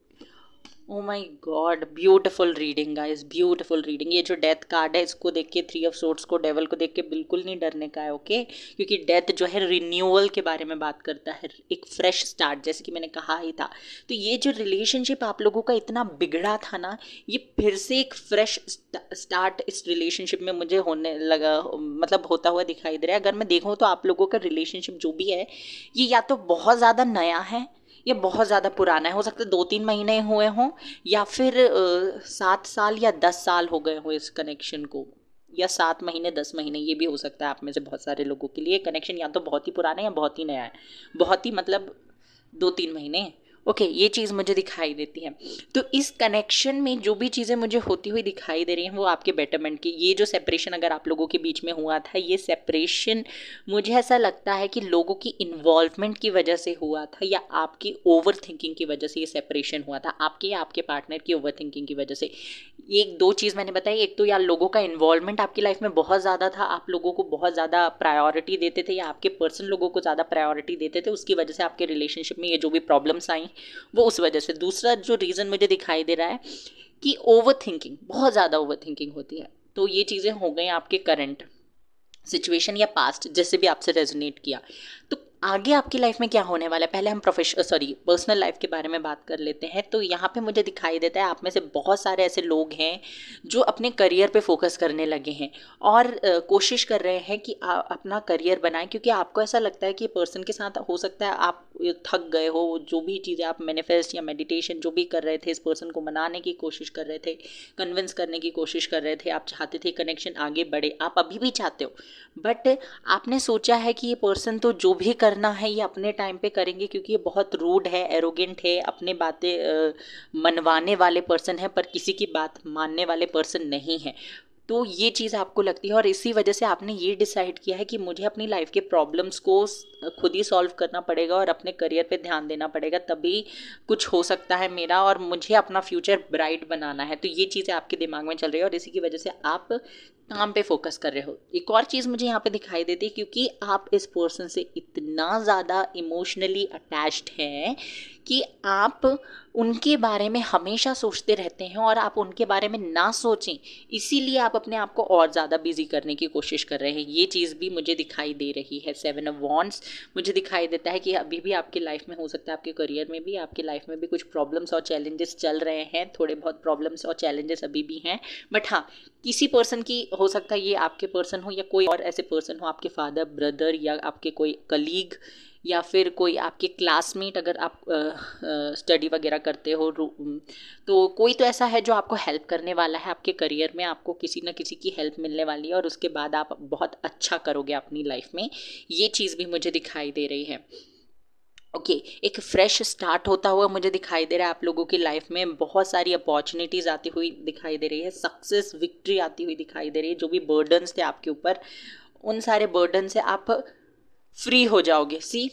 ओ my god, beautiful reading guys, beautiful reading. ये जो डेथ कार्ड है इसको देख के, 3 ऑफ सोर्ड्स को, डेवल को देख के बिल्कुल नहीं डरने का है, ओके। क्योंकि डेथ जो है रिन्यूअल के बारे में बात करता है, एक फ्रेश स्टार्ट, जैसे कि मैंने कहा ही था। तो ये जो रिलेशनशिप आप लोगों का इतना बिगड़ा था ना, ये फिर से एक फ्रेश स्टार्ट इस रिलेशनशिप में मुझे होने लगा, मतलब होता हुआ दिखाई दे रहा है। अगर मैं देखूँ तो आप लोगों का रिलेशनशिप जो भी है, ये या तो बहुत ज़्यादा नया है या बहुत ज़्यादा पुराना है। हो सकता है 2-3 महीने हुए हों, या फिर 7 साल या 10 साल हो गए हों इस कनेक्शन को, या 7 महीने 10 महीने, ये भी हो सकता है आप में से बहुत सारे लोगों के लिए। कनेक्शन या तो बहुत ही पुराना है या बहुत ही नया है। बहुत ही मतलब 2-3 महीने, ओके, ये चीज़ मुझे दिखाई देती है। तो इस कनेक्शन में जो भी चीज़ें मुझे होती हुई दिखाई दे रही हैं वो आपके बेटरमेंट की। ये जो सेपरेशन अगर आप लोगों के बीच में हुआ था, ये सेपरेशन मुझे ऐसा लगता है कि लोगों की इन्वॉल्वमेंट की वजह से हुआ था, या आपकी ओवर थिंकिंग की वजह से ये सेपरेशन हुआ था, आपके या आपके पार्टनर की ओवर थिंकिंग की वजह से। एक दो चीज़ मैंने बताई, एक तो यार लोगों का इन्वॉल्वमेंट आपकी लाइफ में बहुत ज़्यादा था, आप लोगों को बहुत ज़्यादा प्रायोरिटी देते थे, या आपके पर्सन लोगों को ज़्यादा प्रायोरिटी देते थे, उसकी वजह से आपके रिलेशनशिप में ये जो भी प्रॉब्लम्स आई वो उस वजह से। दूसरा जो रीज़न मुझे दिखाई दे रहा है कि ओवर थिंकिंग, बहुत ज़्यादा ओवर थिंकिंग होती है। तो ये चीज़ें हो गई आपके करंट सिचुएशन या पास्ट, जैसे भी आपसे रेजोनेट किया। तो आगे आपकी लाइफ में क्या होने वाला है, पहले हम पर्सनल लाइफ के बारे में बात कर लेते हैं। तो यहाँ पे मुझे दिखाई देता है आप में से बहुत सारे ऐसे लोग हैं जो अपने करियर पे फोकस करने लगे हैं और कोशिश कर रहे हैं कि अपना करियर बनाएं, क्योंकि आपको ऐसा लगता है कि पर्सन के साथ हो सकता है आप थक गए हो, जो भी चीज़ें आप मैनिफेस्ट या मेडिटेशन जो भी कर रहे थे, इस पर्सन को मनाने की कोशिश कर रहे थे, कन्विंस करने की कोशिश कर रहे थे, आप चाहते थे कनेक्शन आगे बढ़े, आप अभी भी चाहते हो, बट आपने सोचा है कि ये पर्सन तो जो भी करना है ये अपने टाइम पे करेंगे, क्योंकि ये बहुत रूड है, एरोगेंट है, अपने बातें मनवाने वाले पर्सन है पर किसी की बात मानने वाले पर्सन नहीं है। तो ये चीज़ आपको लगती है और इसी वजह से आपने ये डिसाइड किया है कि मुझे अपनी लाइफ के प्रॉब्लम्स को खुद ही सॉल्व करना पड़ेगा और अपने करियर पे ध्यान देना पड़ेगा, तभी कुछ हो सकता है मेरा, और मुझे अपना फ्यूचर ब्राइट बनाना है। तो ये चीज़ें आपके दिमाग में चल रही है और इसी की वजह से आप काम पे फोकस कर रहे हो। एक और चीज़ मुझे यहाँ पे दिखाई देती है, क्योंकि आप इस पर्सन से इतना ज़्यादा इमोशनली अटैच्ड हैं कि आप उनके बारे में हमेशा सोचते रहते हैं और आप उनके बारे में ना सोचें, इसीलिए आप अपने आप को और ज़्यादा बिजी करने की कोशिश कर रहे हैं। ये चीज़ भी मुझे दिखाई दे रही है। 7 ऑफ वॉन्ड्स मुझे दिखाई देता है कि अभी भी आपकी लाइफ में, हो सकता है आपके करियर में भी, आपकी लाइफ में भी कुछ प्रॉब्लम्स और चैलेंजेस चल रहे हैं, थोड़े बहुत प्रॉब्लम्स और चैलेंजेस अभी भी हैं। बट हाँ, किसी पर्सन की, हो सकता है ये आपके पर्सन हो या कोई और ऐसे पर्सन हो, आपके फादर, ब्रदर, या आपके कोई कलीग, या फिर कोई आपके क्लासमेट, अगर आप स्टडी वगैरह करते हो, तो कोई तो ऐसा है जो आपको हेल्प करने वाला है आपके करियर में, आपको किसी न किसी की हेल्प मिलने वाली है और उसके बाद आप बहुत अच्छा करोगे अपनी लाइफ में। ये चीज़ भी मुझे दिखाई दे रही है। ओके, एक फ्रेश स्टार्ट होता हुआ मुझे दिखाई दे रहा है। आप लोगों की लाइफ में बहुत सारी अपॉर्चुनिटीज़ आती हुई दिखाई दे रही है, सक्सेस, विक्ट्री आती हुई दिखाई दे रही है। जो भी बर्डन्स थे आपके ऊपर, उन सारे बर्डन से आप फ्री हो जाओगे। सी,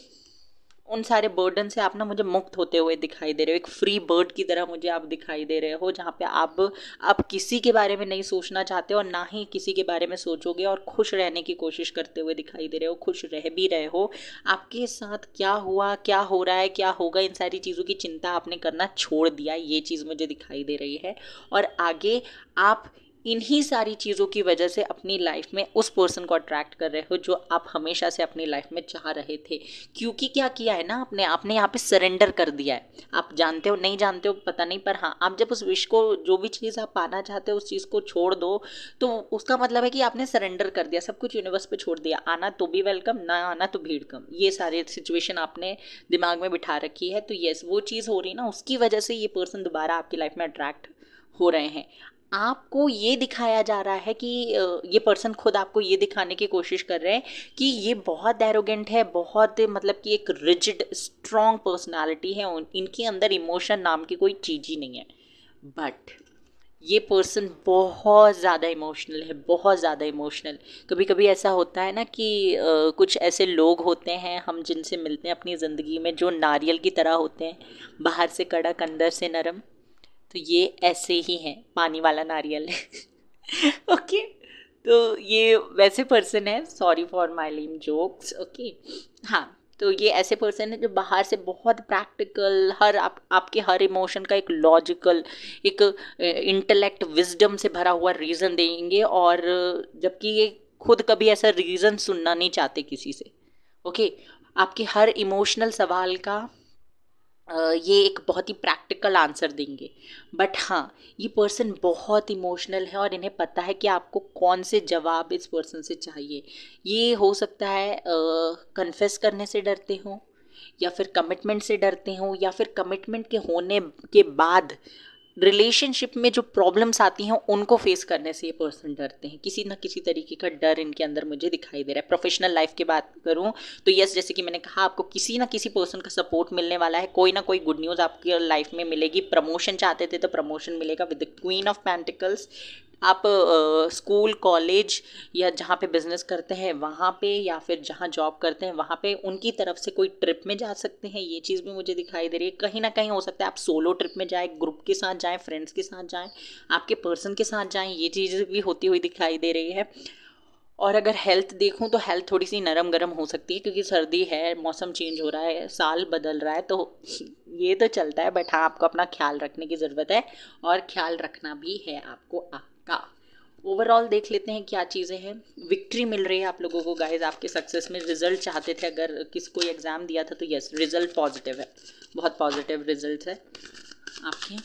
उन सारे बर्डन से आप ना मुझे मुक्त होते हुए दिखाई दे रहे हो। एक फ्री बर्ड की तरह मुझे आप दिखाई दे रहे हो, जहाँ पे आप किसी के बारे में नहीं सोचना चाहते और ना ही किसी के बारे में सोचोगे, और खुश रहने की कोशिश करते हुए दिखाई दे रहे हो, खुश रह भी रहे हो। आपके साथ क्या हुआ, क्या हो रहा है, क्या होगा, इन सारी चीज़ों की चिंता आपने करना छोड़ दिया, ये चीज़ मुझे दिखाई दे रही है। और आगे आप इन्हीं सारी चीज़ों की वजह से अपनी लाइफ में उस पर्सन को अट्रैक्ट कर रहे हो जो आप हमेशा से अपनी लाइफ में चाह रहे थे। क्योंकि क्या किया है ना, आपने यहाँ पे सरेंडर कर दिया है। आप जानते हो नहीं जानते हो पता नहीं, पर हाँ, आप जब उस विश को, जो भी चीज़ आप पाना चाहते हो, उस चीज़ को छोड़ दो, तो उसका मतलब है कि आपने सरेंडर कर दिया, सब कुछ यूनिवर्स पे छोड़ दिया। आना तो भी वेलकम, ना आना तो भीड़ कम, ये सारे सिचुएशन आपने दिमाग में बिठा रखी है। तो यस, वो चीज़ हो रही ना, उसकी वजह से ये पर्सन दोबारा आपकी लाइफ में अट्रैक्ट हो रहे हैं। आपको ये दिखाया जा रहा है कि ये पर्सन खुद आपको ये दिखाने की कोशिश कर रहे हैं कि ये बहुत एरोगेंट है, बहुत मतलब कि एक रिजिड स्ट्रॉन्ग पर्सनालिटी है, इनके अंदर इमोशन नाम की कोई चीज़ ही नहीं है। बट ये पर्सन बहुत ज़्यादा इमोशनल है, बहुत ज़्यादा इमोशनल। कभी कभी ऐसा होता है ना कि कुछ ऐसे लोग होते हैं हम जिनसे मिलते हैं अपनी ज़िंदगी में, जो नारियल की तरह होते हैं, बाहर से कड़क अंदर से नरम। तो ये ऐसे ही हैं, पानी वाला नारियल है। ओके, तो ये वैसे पर्सन है। Sorry for my lame jokes. Okay, हाँ, तो ये ऐसे पर्सन है जो बाहर से बहुत प्रैक्टिकल, हर आपके हर इमोशन का एक लॉजिकल, एक इंटेलेक्ट विजडम से भरा हुआ रीज़न देंगे, और जबकि ये खुद कभी ऐसा रीज़न सुनना नहीं चाहते किसी से। ओके, आपके हर इमोशनल सवाल का ये एक बहुत ही प्रैक्टिकल आंसर देंगे। बट हाँ, ये पर्सन बहुत इमोशनल है और इन्हें पता है कि आपको कौन से जवाब इस पर्सन से चाहिए। ये हो सकता है कन्फेस करने से डरते हों, या फिर कमिटमेंट से डरते हों, या फिर कमिटमेंट के होने के बाद रिलेशनशिप में जो प्रॉब्लम्स आती हैं उनको फेस करने से ये पर्सन डरते हैं। किसी ना किसी तरीके का डर इनके अंदर मुझे दिखाई दे रहा है। प्रोफेशनल लाइफ की बात करूं तो यस, जैसे कि मैंने कहा, आपको किसी ना किसी पर्सन का सपोर्ट मिलने वाला है। कोई ना कोई गुड न्यूज़ आपकी लाइफ में मिलेगी। प्रमोशन चाहते थे तो प्रमोशन मिलेगा with the queen of pentacles. आप स्कूल, कॉलेज या जहाँ पे बिजनेस करते हैं वहाँ पे, या फिर जहाँ जॉब करते हैं वहाँ पे उनकी तरफ से कोई ट्रिप में जा सकते हैं। ये चीज़ भी मुझे दिखाई दे रही है। कहीं ना कहीं हो सकता है आप सोलो ट्रिप में जाएं, ग्रुप के साथ जाएं, फ्रेंड्स के साथ जाएं, आपके पर्सन के साथ जाएं। ये चीज़ भी होती हुई दिखाई दे रही है। और अगर हेल्थ देखूं तो हेल्थ थोड़ी सी नरम गरम हो सकती है, क्योंकि सर्दी है, मौसम चेंज हो रहा है, साल बदल रहा है, तो ये तो चलता है। बट हाँ, आपको अपना ख्याल रखने की ज़रूरत है, और ख्याल रखना भी है आपको आपका। ओवरऑल देख लेते हैं क्या चीज़ें हैं। विक्ट्री मिल रही है आप लोगों को गाइज आपके सक्सेस में। रिजल्ट चाहते थे, अगर किसी को एग्ज़ाम दिया था तो यस, रिजल्ट पॉजिटिव है, बहुत पॉजिटिव रिजल्ट है आपके।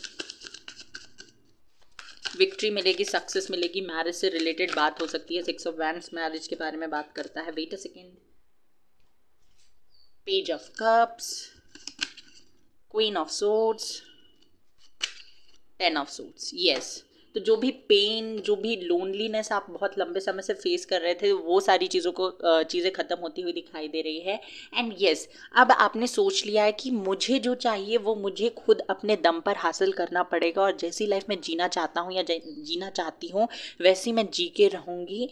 विक्ट्री मिलेगी, सक्सेस मिलेगी, मैरिज से रिलेटेड बात हो सकती है। 6 ऑफ वैंड्स मैरिज के बारे में बात करता है। Wait a second, page of cups, queen of swords, 10 of swords. Yes, तो जो भी पेन, जो भी लोनलीनेस आप बहुत लंबे समय से फेस कर रहे थे, वो सारी चीज़ें ख़त्म होती हुई दिखाई दे रही है। एंड यस, अब आपने सोच लिया है कि मुझे जो चाहिए वो मुझे खुद अपने दम पर हासिल करना पड़ेगा, और जैसी लाइफ में जीना चाहता हूँ या जीना चाहती हूँ वैसी मैं जी के रहूँगी।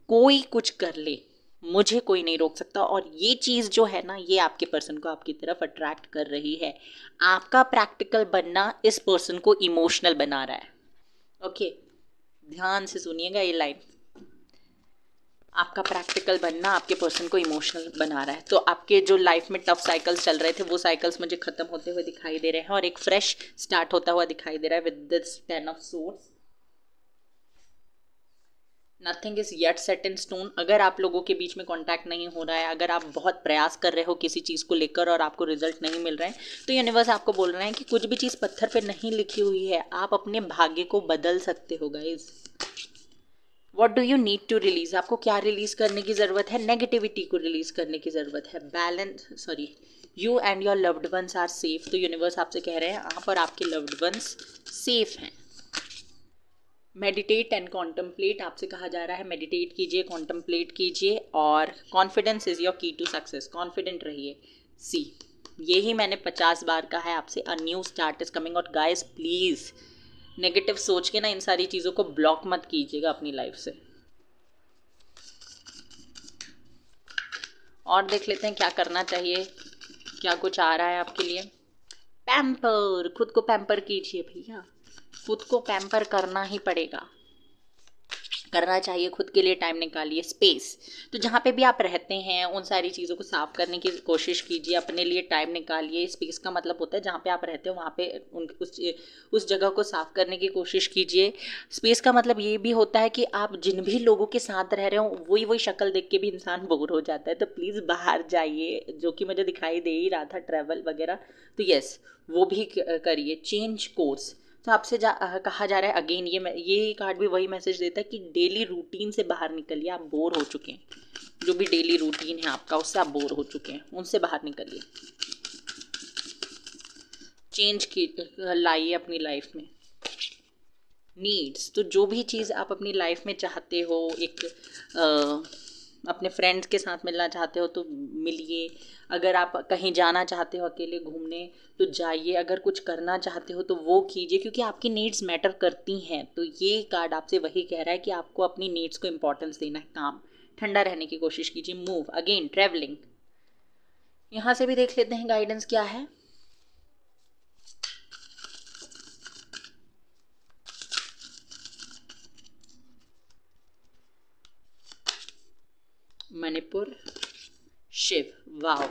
कोई कुछ कर ले, मुझे कोई नहीं रोक सकता। और ये चीज़ जो है ना, ये आपके पर्सन को आपकी तरफ अट्रैक्ट कर रही है। आपका प्रैक्टिकल बनना इस पर्सन को इमोशनल बना रहा है। ओके, ध्यान से सुनिएगा ये लाइन। आपका प्रैक्टिकल बनना आपके पर्सन को इमोशनल बना रहा है। तो आपके जो लाइफ में टफ साइकिल्स चल रहे थे वो साइकिल्स मुझे खत्म होते हुए दिखाई दे रहे हैं, और एक फ्रेश स्टार्ट होता हुआ दिखाई दे रहा है with this 10 of swords. Nothing is yet set in stone. अगर आप लोगों के बीच में कांटेक्ट नहीं हो रहा है, अगर आप बहुत प्रयास कर रहे हो किसी चीज़ को लेकर और आपको रिजल्ट नहीं मिल रहे हैं, तो यूनिवर्स आपको बोल रहे हैं कि कुछ भी चीज़ पत्थर पे नहीं लिखी हुई है, आप अपने भाग्य को बदल सकते हो guys. What do you need to release? आपको क्या रिलीज करने की ज़रूरत है? नेगेटिविटी को रिलीज करने की ज़रूरत है। You and your loved ones are safe. तो यूनिवर्स आपसे कह रहे हैं आप और आपके लव्ड वंस सेफ हैं। मेडिटेट एंड कॉन्टम्पलेट, आपसे कहा जा रहा है मेडिटेट कीजिए, कॉन्टम्पलेट कीजिए, और कॉन्फिडेंस इज योर की टू सक्सेस। कॉन्फिडेंट रहिए। सी, यही मैंने 50 बार कहा है आपसे, a new start is coming. और गाइस प्लीज़ नेगेटिव सोच के ना इन सारी चीज़ों को ब्लॉक मत कीजिएगा अपनी लाइफ से। और देख लेते हैं क्या करना चाहिए, क्या कुछ आ रहा है आपके लिए। पैम्पर, खुद को पैम्पर कीजिए भैया, खुद को पैम्पर करना ही पड़ेगा, करना चाहिए, खुद के लिए टाइम निकालिए। स्पेस, तो जहाँ पे भी आप रहते हैं उन सारी चीज़ों को साफ करने की कोशिश कीजिए, अपने लिए टाइम निकालिए। स्पेस का मतलब होता है जहाँ पे आप रहते हो वहाँ पे उस जगह को साफ करने की कोशिश कीजिए। स्पेस का मतलब ये भी होता है कि आप जिन भी लोगों के साथ रह रहे हो वही वही शक्ल देख के भी इंसान बोर हो जाता है, तो प्लीज़ बाहर जाइए, जो कि मुझे दिखाई दे ही रहा था, ट्रैवल वगैरह। तो यस, वो भी करिए। चेंज कोर्स, तो आपसे कहा जा रहा है अगेन, ये कार्ड भी वही मैसेज देता है कि डेली रूटीन से बाहर निकलिए। आप बोर हो चुके हैं, जो भी डेली रूटीन है आपका उससे आप बोर हो चुके हैं, उनसे बाहर निकलिए। चेंज की लाइए अपनी लाइफ में। नीड्स, तो जो भी चीज़ आप अपनी लाइफ में चाहते हो, एक अपने फ्रेंड्स के साथ मिलना चाहते हो तो मिलिए, अगर आप कहीं जाना चाहते हो अकेले घूमने तो जाइए, अगर कुछ करना चाहते हो तो वो कीजिए, क्योंकि आपकी नीड्स मैटर करती हैं। तो ये कार्ड आपसे वही कह रहा है कि आपको अपनी नीड्स को इम्पोर्टेंस देना है। काम, ठंडा रहने की कोशिश कीजिए। Move, again travelling. यहाँ से भी देख लेते हैं गाइडेंस क्या है। मणिपुर, शिव, वाव,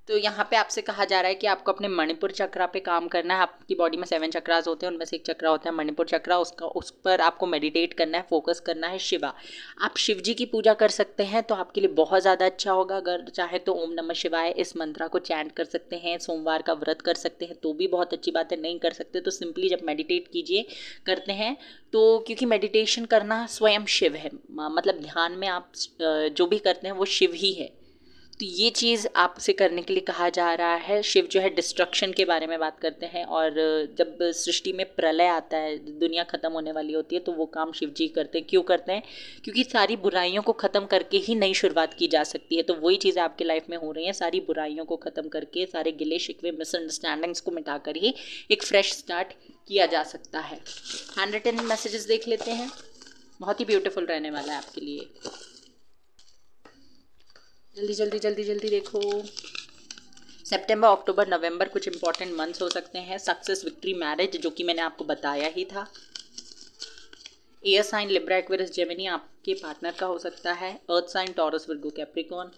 तो यहाँ पे आपसे कहा जा रहा है कि आपको अपने मणिपुर चक्रा पे काम करना है। आपकी बॉडी में 7 चक्रास होते हैं, उनमें से एक चक्रा होता है मणिपुर चक्रा, उस पर आपको मेडिटेट करना है, फोकस करना है। शिवा, आप शिव जी की पूजा कर सकते हैं तो आपके लिए बहुत ज़्यादा अच्छा होगा। अगर चाहे तो ओम नमः शिवाय इस मंत्रा को चैंट कर सकते हैं, सोमवार का व्रत कर सकते हैं तो भी बहुत अच्छी बात है। नहीं कर सकते तो सिंपली जब मेडिटेट कीजिए करते हैं तो, क्योंकि मेडिटेशन करना स्वयं शिव है, मतलब ध्यान में आप जो भी करते हैं वो शिव ही है। तो ये चीज़ आपसे करने के लिए कहा जा रहा है। शिव जो है डिस्ट्रक्शन के बारे में बात करते हैं, और जब सृष्टि में प्रलय आता है, दुनिया ख़त्म होने वाली होती है, तो वो काम शिव जी करते हैं। क्यों करते हैं? क्योंकि सारी बुराइयों को ख़त्म करके ही नई शुरुआत की जा सकती है। तो वही चीज़ें आपके लाइफ में हो रही हैं, सारी बुराइयों को ख़त्म करके, सारे गिले शिकवे मिसअंडरस्टैंडिंग्स को मिटाकर ही एक फ्रेश स्टार्ट किया जा सकता है। हैंड रिटन मैसेजेस देख लेते हैं, बहुत ही ब्यूटीफुल रहने वाला है आपके लिए। जल्दी जल्दी जल्दी जल्दी देखो। सितंबर, अक्टूबर, नवंबर कुछ इंपॉर्टेंट मंथ्स हो सकते हैं। सक्सेस, विक्ट्री, मैरिज, जो कि मैंने आपको बताया ही था। Air sign Libra, Aquarius, Gemini आपके पार्टनर का हो सकता है। Earth sign Taurus, Virgo, Capricorn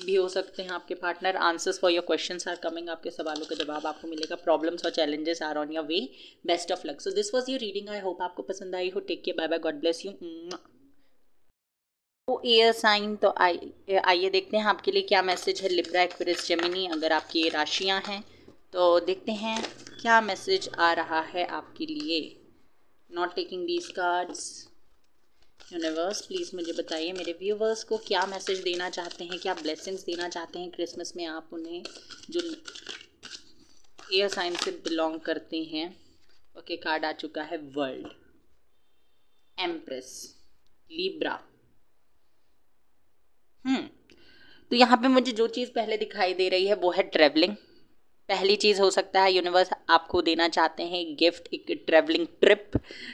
भी हो सकते हैं आपके partner. Answers for your questions are coming, आपके सवालों का जवाब आपको मिलेगा। प्रॉब्लम्स और challenges are on your way. Best of luck. So this was your reading, I hope आपको पसंद आई हो। Take care, bye bye, God bless you. तो एयर साइन, तो आइए देखते हैं आपके लिए क्या मैसेज है। लिब्रा, एक्वेरियस, जेमिनी, अगर आपकी ये राशियाँ हैं तो देखते हैं क्या मैसेज आ रहा है आपके लिए। Not taking these cards. Universe please मुझे बताइए मेरे व्यूवर्स को क्या मैसेज देना चाहते हैं, क्या ब्लेसिंग्स देना चाहते हैं क्रिसमस में आप उन्हें जो एयर साइन से बिलोंग करते हैं। ओके, कार्ड आ चुका है वर्ल्ड, एम्प्रेस, लिब्रा। तो यहाँ पे मुझे जो चीज़ पहले दिखाई दे रही है वो है ट्रैवलिंग। पहली चीज़ हो सकता है यूनिवर्स आपको देना चाहते हैं गिफ्ट, एक ट्रैवलिंग ट्रिप।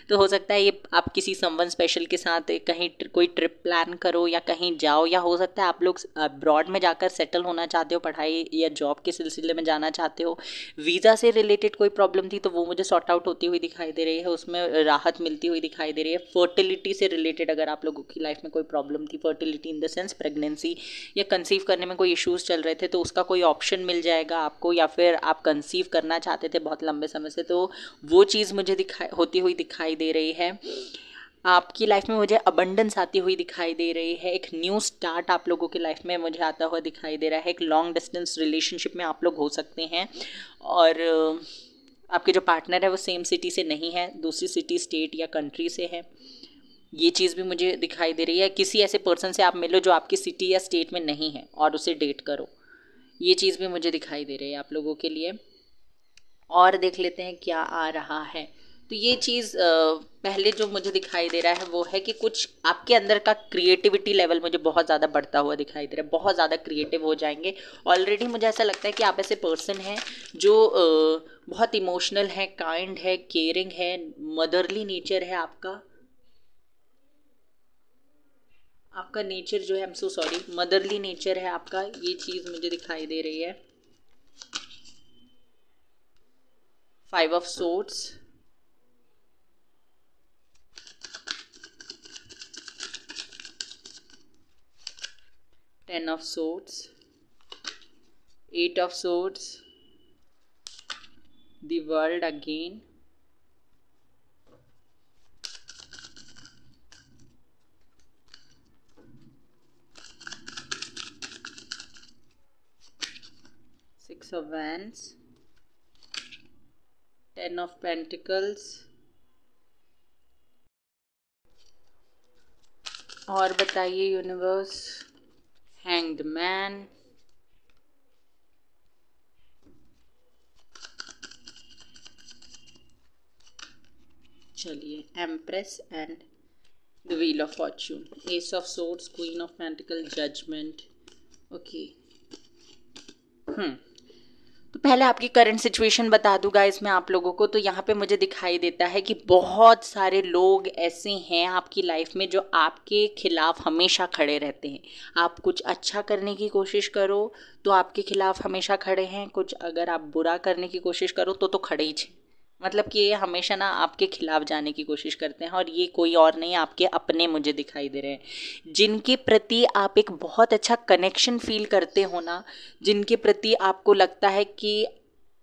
तो हो सकता है ये आप किसी समवन स्पेशल के साथ कहीं कोई ट्रिप प्लान करो या कहीं जाओ, या हो सकता है आप लोग अब्रॉड में जाकर सेटल होना चाहते हो, पढ़ाई या जॉब के सिलसिले में जाना चाहते हो। वीज़ा से रिलेटेड कोई प्रॉब्लम थी तो वो मुझे सॉर्ट आउट होती हुई दिखाई दे रही है, उसमें राहत मिलती हुई दिखाई दे रही है। फर्टिलिटी से रिलेटेड अगर आप लोगों की लाइफ में कोई प्रॉब्लम थी, fertility in the sense pregnancy या कंसीव करने में कोई इश्यूज़ चल रहे थे, तो उसका कोई ऑप्शन मिल जाएगा आपको, या फिर आप कंसीव करना चाहते थे बहुत लंबे समय से, तो वो चीज़ मुझे होती हुई दिखाई दे रही है। आपकी लाइफ में मुझे अबंडेंस आती हुई दिखाई दे रही है। एक न्यू स्टार्ट आप लोगों की लाइफ में मुझे आता हुआ दिखाई दे रहा है। एक लॉन्ग डिस्टेंस रिलेशनशिप में आप लोग हो सकते हैं, और आपके जो पार्टनर है वो सेम सिटी से नहीं है, दूसरी सिटी, स्टेट या कंट्री से है। ये चीज़ भी मुझे दिखाई दे रही है। किसी ऐसे पर्सन से आप मिलो जो आपकी सिटी या स्टेट में नहीं है और उसे डेट करो, ये चीज़ भी मुझे दिखाई दे रही है आप लोगों के लिए। और देख लेते हैं क्या आ रहा है। तो ये चीज़ पहले जो मुझे दिखाई दे रहा है वो है कि कुछ आपके अंदर का क्रिएटिविटी लेवल मुझे बहुत ज़्यादा बढ़ता हुआ दिखाई दे रहा है। बहुत ज़्यादा क्रिएटिव हो जाएंगे। ऑलरेडी मुझे ऐसा लगता है कि आप ऐसे पर्सन हैं जो बहुत इमोशनल है, काइंड है, केयरिंग है, मदरली नेचर है आपका नेचर जो है, आई am so sorry, motherly nature है आपका। ये चीज़ मुझे दिखाई दे रही है। 5 of swords, 10 of swords, 8 of swords, the world again, Six of Wands, 10 of Pentacles, और बताइए यूनिवर्स, Hanged Man, चलिए, empress and the wheel of fortune, ace of swords, queen of pentacle, judgement. Okay, तो पहले आपकी करंट सिचुएशन बता दूँ गाइस मैं आप लोगों को। तो यहाँ पे मुझे दिखाई देता है कि बहुत सारे लोग ऐसे हैं आपकी लाइफ में जो आपके खिलाफ हमेशा खड़े रहते हैं। आप कुछ अच्छा करने की कोशिश करो तो आपके खिलाफ हमेशा खड़े हैं, कुछ अगर आप बुरा करने की कोशिश करो तो खड़े ही हैं। मतलब कि ये हमेशा ना आपके खिलाफ जाने की कोशिश करते हैं, और ये कोई और नहीं आपके अपने मुझे दिखाई दे रहे हैं, जिनके प्रति आप एक बहुत अच्छा कनेक्शन फील करते हो ना, जिनके प्रति आपको लगता है कि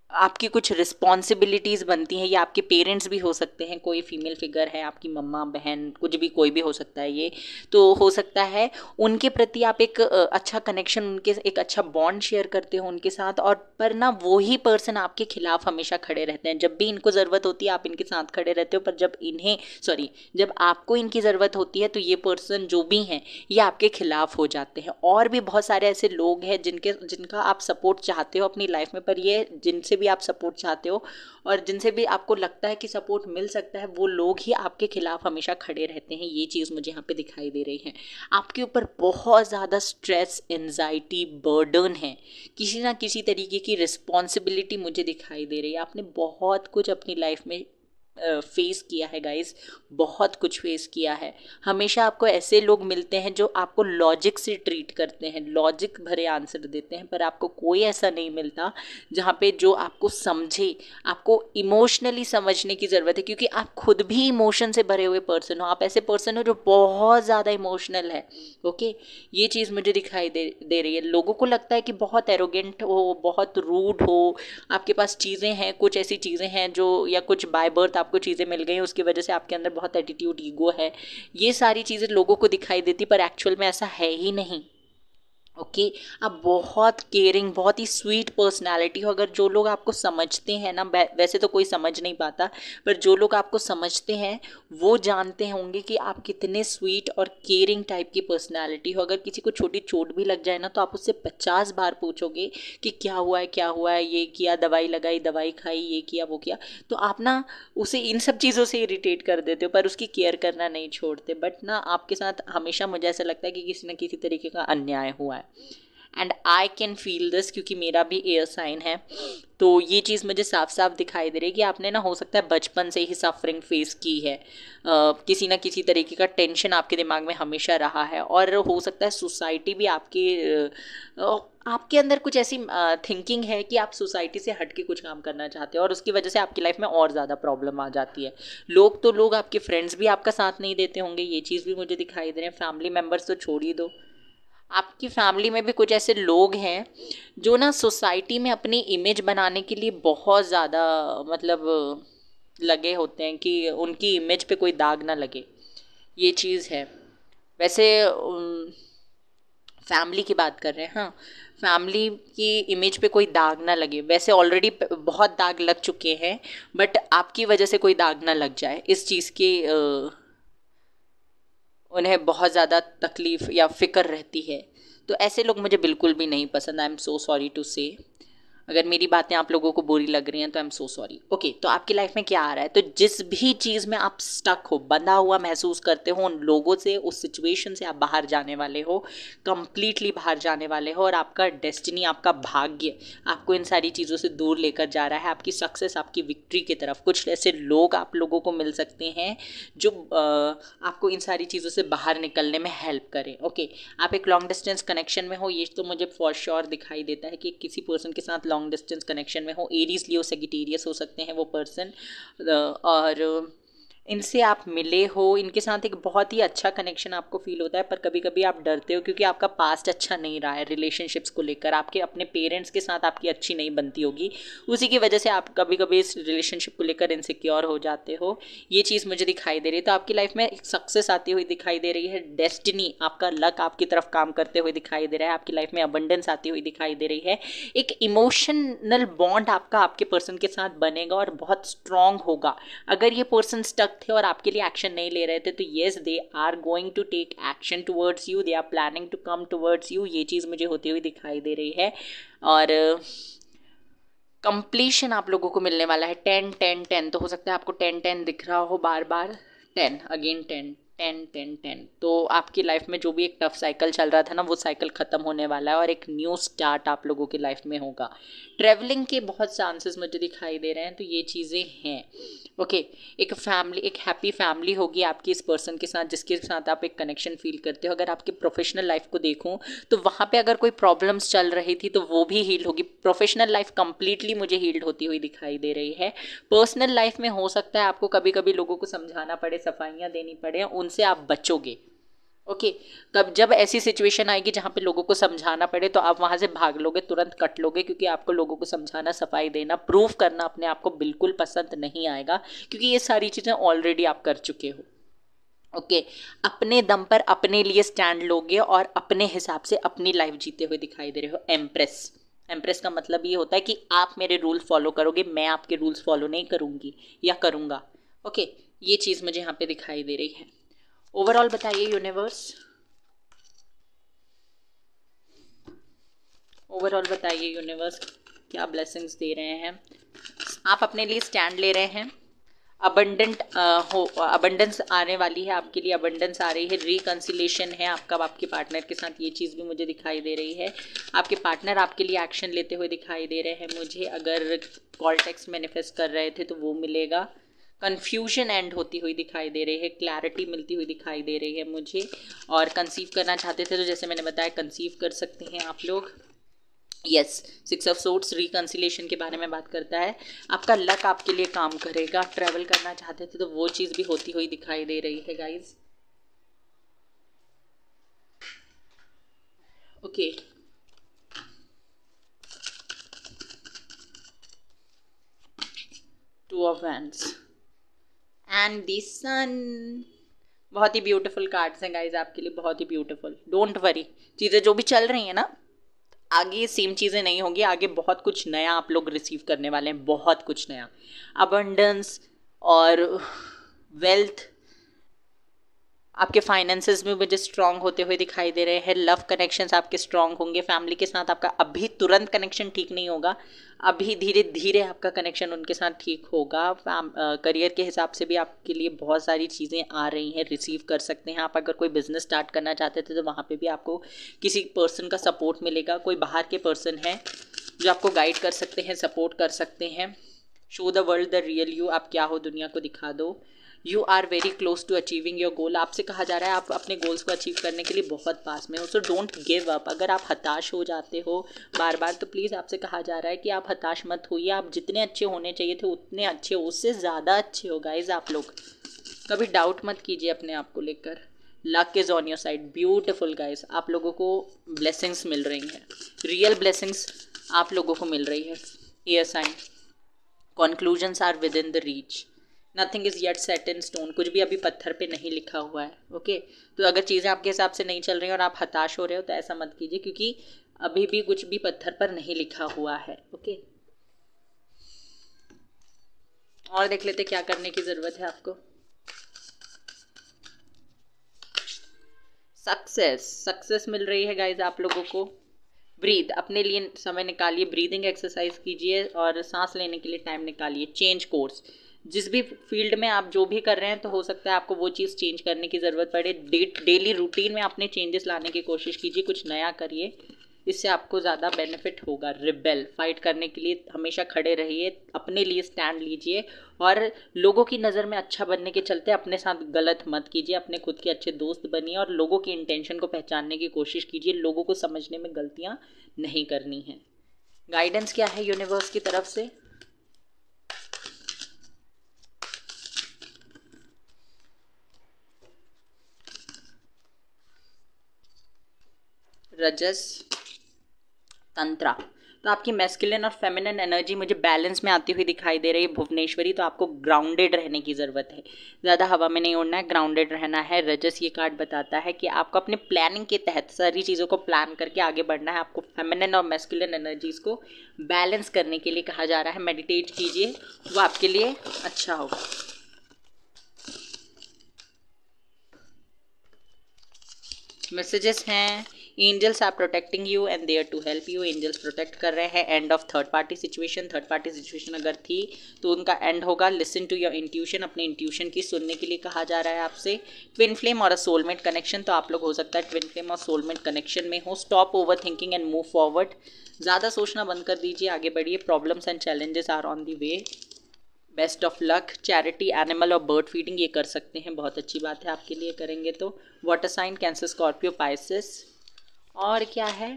आपकी कुछ रिस्पॉन्सिबिलिटीज़ बनती हैं। ये आपके पेरेंट्स भी हो सकते हैं, कोई फीमेल फिगर है, आपकी मम्मा बहन, कुछ भी, कोई भी हो सकता है ये, तो हो सकता है उनके प्रति आप एक अच्छा कनेक्शन, उनके एक अच्छा बॉन्ड शेयर करते हो उनके साथ, और पर ना वो ही पर्सन आपके खिलाफ हमेशा खड़े रहते हैं। जब भी इनको ज़रूरत होती है आप इनके साथ खड़े रहते हो, पर जब आपको इनकी ज़रूरत होती है तो ये पर्सन जो भी हैं ये आपके खिलाफ हो जाते हैं। और भी बहुत सारे ऐसे लोग हैं जिनका आप सपोर्ट चाहते हो अपनी लाइफ में, पर ये जिनसे भी आप सपोर्ट चाहते हो और जिनसे भी आपको लगता है कि सपोर्ट मिल सकता है, वो लोग ही आपके खिलाफ हमेशा खड़े रहते हैं। ये चीज़ मुझे यहाँ पे दिखाई दे रही है। आपके ऊपर बहुत ज़्यादा स्ट्रेस, एंजाइटी, बर्डन है, किसी ना किसी तरीके की रिस्पॉन्सिबिलिटी मुझे दिखाई दे रही है। आपने बहुत कुछ अपनी लाइफ में फेस किया है गाइस, बहुत कुछ फेस किया है। हमेशा आपको ऐसे लोग मिलते हैं जो आपको लॉजिक से ट्रीट करते हैं, लॉजिक भरे आंसर देते हैं, पर आपको कोई ऐसा नहीं मिलता जहाँ पे जो आपको समझे। आपको इमोशनली समझने की ज़रूरत है, क्योंकि आप खुद भी इमोशन से भरे हुए पर्सन हो। आप ऐसे पर्सन हो जो बहुत ज़्यादा इमोशनल है। ओके, ये चीज़ मुझे दिखाई दे रही है। लोगों को लगता है कि बहुत एरोगेंट हो, बहुत रूड हो, आपके पास चीज़ें हैं, कुछ ऐसी चीज़ें हैं जो, या कुछ बाय बर्थ आपको चीज़ें मिल गई, उसकी वजह से आपके अंदर बहुत एटीट्यूड, ईगो है। ये सारी चीज़ें लोगों को दिखाई देती, पर एक्चुअल में ऐसा है ही नहीं। ओके, आप बहुत केयरिंग, बहुत ही स्वीट पर्सनालिटी हो। अगर जो लोग आपको समझते हैं ना, वैसे तो कोई समझ नहीं पाता, पर जो लोग आपको समझते हैं वो जानते होंगे कि आप कितने स्वीट और केयरिंग टाइप की पर्सनालिटी हो। अगर किसी को छोटी चोट भी लग जाए ना, तो आप उससे 50 बार पूछोगे कि क्या हुआ है, क्या हुआ है, ये किया, दवाई लगाई, दवाई खाई, ये किया, वो किया। तो आप ना उसे इन सब चीज़ों से इरिटेट कर देते हो, पर उसकी केयर करना नहीं छोड़ते। बट ना आपके साथ हमेशा मुझे ऐसा लगता है कि किसी न किसी तरीके का अन्याय हुआ है। And I can feel this, क्योंकि मेरा भी एयर साइन है, तो ये चीज़ मुझे साफ साफ दिखाई दे रही है कि आपने ना, हो सकता है बचपन से ही सफरिंग फेस की है। किसी ना किसी तरीके का टेंशन आपके दिमाग में हमेशा रहा है, और हो सकता है सोसाइटी भी आपके अंदर कुछ ऐसी थिंकिंग है कि आप सोसाइटी से हट के कुछ काम करना चाहते हो, और उसकी वजह से आपकी लाइफ में और ज़्यादा प्रॉब्लम आ जाती है। लोग आपके फ्रेंड्स भी आपका साथ नहीं देते होंगे, ये चीज़ भी मुझे दिखाई दे रहे हैं। फैमिली मेम्बर्स तो छोड़ ही दो, आपकी फैमिली में भी कुछ ऐसे लोग हैं जो ना सोसाइटी में अपनी इमेज बनाने के लिए बहुत ज़्यादा, मतलब लगे होते हैं कि उनकी इमेज पे कोई दाग ना लगे। ये चीज़ है। वैसे फैमिली की बात कर रहे हैं, हाँ, फैमिली की इमेज पे कोई दाग ना लगे। वैसे ऑलरेडी बहुत दाग लग चुके हैं, बट आपकी वजह से कोई दाग ना लग जाए, इस चीज़ की उन्हें बहुत ज़्यादा तकलीफ़ या फ़िक्र रहती है। तो ऐसे लोग मुझे बिल्कुल भी नहीं पसंद। I am so sorry to say, अगर मेरी बातें आप लोगों को बुरी लग रही हैं तो आई एम सो सॉरी। ओके, तो आपकी लाइफ में क्या आ रहा है? तो जिस भी चीज़ में आप स्टक हो, बंधा हुआ महसूस करते हो, उन लोगों से, उस सिचुएशन से आप बाहर जाने वाले हो, कंप्लीटली बाहर जाने वाले हो, और आपका डेस्टिनी, आपका भाग्य आपको इन सारी चीज़ों से दूर लेकर जा रहा है, आपकी सक्सेस, आपकी विक्ट्री की तरफ। कुछ ऐसे लोग आप लोगों को मिल सकते हैं जो आपको इन सारी चीज़ों से बाहर निकलने में हेल्प करें। ओके, आप एक लॉन्ग डिस्टेंस कनेक्शन में हो, ये तो मुझे फॉर श्योर दिखाई देता है कि किसी पर्सन के साथ लॉन्ग डिस्टेंस कनेक्शन में हो। एरीज, लियो, सेजिटेरियस हो सकते हैं वो पर्सन, और इनसे आप मिले हो, इनके साथ एक बहुत ही अच्छा कनेक्शन आपको फील होता है, पर कभी कभी आप डरते हो क्योंकि आपका पास्ट अच्छा नहीं रहा है रिलेशनशिप्स को लेकर, आपके अपने पेरेंट्स के साथ आपकी अच्छी नहीं बनती होगी, उसी की वजह से आप कभी कभी इस रिलेशनशिप को लेकर इनसिक्योर हो जाते हो। ये चीज़ मुझे दिखाई दे रही है। तो आपकी लाइफ में एक सक्सेस आती हुई दिखाई दे रही है, डेस्टिनी, आपका लक आपकी तरफ काम करते हुए दिखाई दे रहा है, आपकी लाइफ में अबंडेंस आती हुई दिखाई दे रही है। एक इमोशनल बॉन्ड आपका आपके पर्सन के साथ बनेगा और बहुत स्ट्रांग होगा। अगर ये पर्सन स्टक थे और आपके लिए एक्शन नहीं ले रहे थे, तो yes, they are going to take action towards you, they are planning to come towards you. ये चीज़ मुझे होती हुई दिखाई दे रही है, और कंप्लीशन आप लोगों को मिलने वाला है। 10-10-10, तो हो सकता है आपको 10-10 दिख रहा हो बार बार, 10 अगेन, 10-10-10-10। तो आपकी लाइफ में जो भी एक टफ साइकिल चल रहा था ना, वो साइकिल ख़त्म होने वाला है और एक न्यू स्टार्ट आप लोगों की लाइफ में होगा। ट्रैवलिंग के बहुत चांसेस मुझे दिखाई दे रहे हैं, तो ये चीज़ें हैं। ओके एक फैमिली, एक हैप्पी फैमिली होगी आपकी इस पर्सन के साथ जिसके साथ आप एक कनेक्शन फील करते हो। अगर आपकी प्रोफेशनल लाइफ को देखूं तो वहाँ पे अगर कोई प्रॉब्लम्स चल रही थी तो वो भी हील होगी। प्रोफेशनल लाइफ कंप्लीटली मुझे हील्ड होती हुई दिखाई दे रही है। पर्सनल लाइफ में हो सकता है आपको कभी कभी लोगों को समझाना पड़े, सफाइयाँ देनी पड़े, उनसे आप बचोगे। ओके कब जब ऐसी सिचुएशन आएगी जहाँ पे लोगों को समझाना पड़े तो आप वहाँ से भाग लोगे, तुरंत कट लोगे, क्योंकि आपको लोगों को समझाना, सफाई देना, प्रूव करना अपने आप को बिल्कुल पसंद नहीं आएगा, क्योंकि ये सारी चीज़ें ऑलरेडी आप कर चुके हो। ओके अपने दम पर अपने लिए स्टैंड लोगे और अपने हिसाब से अपनी लाइफ जीते हुए दिखाई दे रहे हो। एम्प्रेस, एम्प्रेस का मतलब ये होता है कि आप मेरे रूल फॉलो करोगे, मैं आपके रूल्स फॉलो नहीं करूँगी या करूँगा। ओके ये चीज़ मुझे यहाँ पे दिखाई दे रही है। ओवरऑल बताइए यूनिवर्स, ओवरऑल बताइए यूनिवर्स क्या ब्लेसिंग्स दे रहे हैं। आप अपने लिए स्टैंड ले रहे हैं, अबंडेंट अबंडेंस आने वाली है आपके लिए, अबंडेंस आ रही है, रिकंसिलेशन है आपका आपके पार्टनर के साथ, ये चीज़ भी मुझे दिखाई दे रही है। आपके पार्टनर आपके लिए एक्शन लेते हुए दिखाई दे रहे हैं मुझे। अगर कॉल टेक्स्ट मैनिफेस्ट कर रहे थे तो वो मिलेगा। कन्फ्यूजन एंड होती हुई दिखाई दे रही है, क्लैरिटी मिलती हुई दिखाई दे रही है मुझे। और कंसीव करना चाहते थे तो जैसे मैंने बताया कंसीव कर सकते हैं आप लोग। यस 6 ऑफ सोर्ड्स रिकंसिलेशन के बारे में बात करता है। आपका लक आपके लिए काम करेगा। ट्रैवल करना चाहते थे तो वो चीज़ भी होती हुई दिखाई दे रही है guys. Okay two of wands and the sun, बहुत ही ब्यूटीफुल कार्ड्स हैं गाइज आपके लिए, बहुत ही ब्यूटीफुल। डोंट वरी, चीज़ें जो भी चल रही हैं ना आगे सेम चीज़ें नहीं होंगी, आगे बहुत कुछ नया आप लोग रिसीव करने वाले हैं, बहुत कुछ नया। अबंडेंस और वेल्थ, आपके फाइनेंसेस में मुझे स्ट्रांग होते हुए दिखाई दे रहे हैं। लव कनेक्शंस आपके स्ट्रांग होंगे। फैमिली के साथ आपका अभी तुरंत कनेक्शन ठीक नहीं होगा, अभी धीरे धीरे आपका कनेक्शन उनके साथ ठीक होगा। करियर के हिसाब से भी आपके लिए बहुत सारी चीज़ें आ रही हैं, रिसीव कर सकते हैं आप। अगर कोई बिजनेस स्टार्ट करना चाहते थे तो वहाँ पे भी आपको किसी पर्सन का सपोर्ट मिलेगा। कोई बाहर के पर्सन है जो आपको गाइड कर सकते हैं, सपोर्ट कर सकते हैं। Show the world the real you, आप क्या हो दुनिया को दिखा दो। You are very close to achieving your goal, आपसे कहा जा रहा है आप अपने गोल्स को अचीव करने के लिए बहुत पास में हो। So don't give up. अगर आप हताश हो जाते हो बार बार तो प्लीज़ आपसे कहा जा रहा है कि आप हताश मत होइए। आप जितने अच्छे होने चाहिए थे उतने अच्छे हो, उससे ज़्यादा अच्छे हो गाइज। आप लोग कभी डाउट मत कीजिए अपने आप को लेकर। Luck is on your side. Beautiful guys, आप लोगों को ब्लेसिंग्स मिल रही हैं, रियल ब्लेसिंग्स आप लोगों को मिल रही है। Air sign, conclusions are within the reach, nothing is yet set in stone, कुछ भी अभी पत्थर पे नहीं लिखा हुआ है। ओके तो अगर चीज़ें आपके हिसाब से नहीं चल रही हैं और आप हताश हो रहे हो तो ऐसा मत कीजिए, क्योंकि अभी भी कुछ भी पत्थर पर नहीं लिखा हुआ है। ओके और देख लेते क्या करने की ज़रूरत है आपको। सक्सेस, सक्सेस मिल रही है गाइज आप लोगों को। ब्रीद, अपने लिए समय निकालिए, ब्रीदिंग एक्सरसाइज कीजिए और सांस लेने के लिए टाइम निकालिए। चेंज कोर्स, जिस भी फील्ड में आप जो भी कर रहे हैं तो हो सकता है आपको वो चीज़ चेंज करने की ज़रूरत पड़े। डेली रूटीन में अपने चेंजेस लाने की कोशिश कीजिए, कुछ नया करिए, इससे आपको ज़्यादा बेनिफिट होगा। रिबेल, फाइट करने के लिए हमेशा खड़े रहिए, अपने लिए स्टैंड लीजिए और लोगों की नज़र में अच्छा बनने के चलते अपने साथ गलत मत कीजिए। अपने खुद के अच्छे दोस्त बनिए और लोगों की इंटेंशन को पहचानने की कोशिश कीजिए। लोगों को समझने में गलतियाँ नहीं करनी है। गाइडेंस क्या है यूनिवर्स की तरफ से? रजस तंत्रा, तो आपकी मैस्कुलिन और फेमिनिन एनर्जी मुझे बैलेंस में आती हुई दिखाई दे रही है। भुवनेश्वरी, तो आपको ग्राउंडेड रहने की ज़रूरत है, ज़्यादा हवा में नहीं उड़ना है, ग्राउंडेड रहना है। रजस ये कार्ड बताता है कि आपको अपने प्लानिंग के तहत सारी चीज़ों को प्लान करके आगे बढ़ना है। आपको फेमिनिन और मैस्कुलिन एनर्जीज़ को बैलेंस करने के लिए कहा जा रहा है। मेडिटेट कीजिए, वो आपके लिए अच्छा होगा। मैसेजेस हैं, angels are protecting you and there to help you. Angels protect कर रहे हैं। End of third party situation, third party situation अगर थी तो उनका एंड होगा। लिसन टू योर इंट्यूशन, अपने इंट्यूशन की सुनने के लिए कहा जा रहा है आपसे। ट्विन फ्लेम और अ सोलमेट कनेक्शन, तो आप लोग हो सकता है ट्विन फ्लेम और सोलमेट कनेक्शन में हो। Stop overthinking and move forward, ज़्यादा सोचना बंद कर दीजिए, आगे बढ़िए। Problems and challenges are on the way. Best of luck. Charity, animal और बर्ड फीडिंग ये कर सकते हैं, बहुत अच्छी बात है आपके लिए करेंगे तो। Water sign Cancer, Scorpio, Pisces. और क्या है,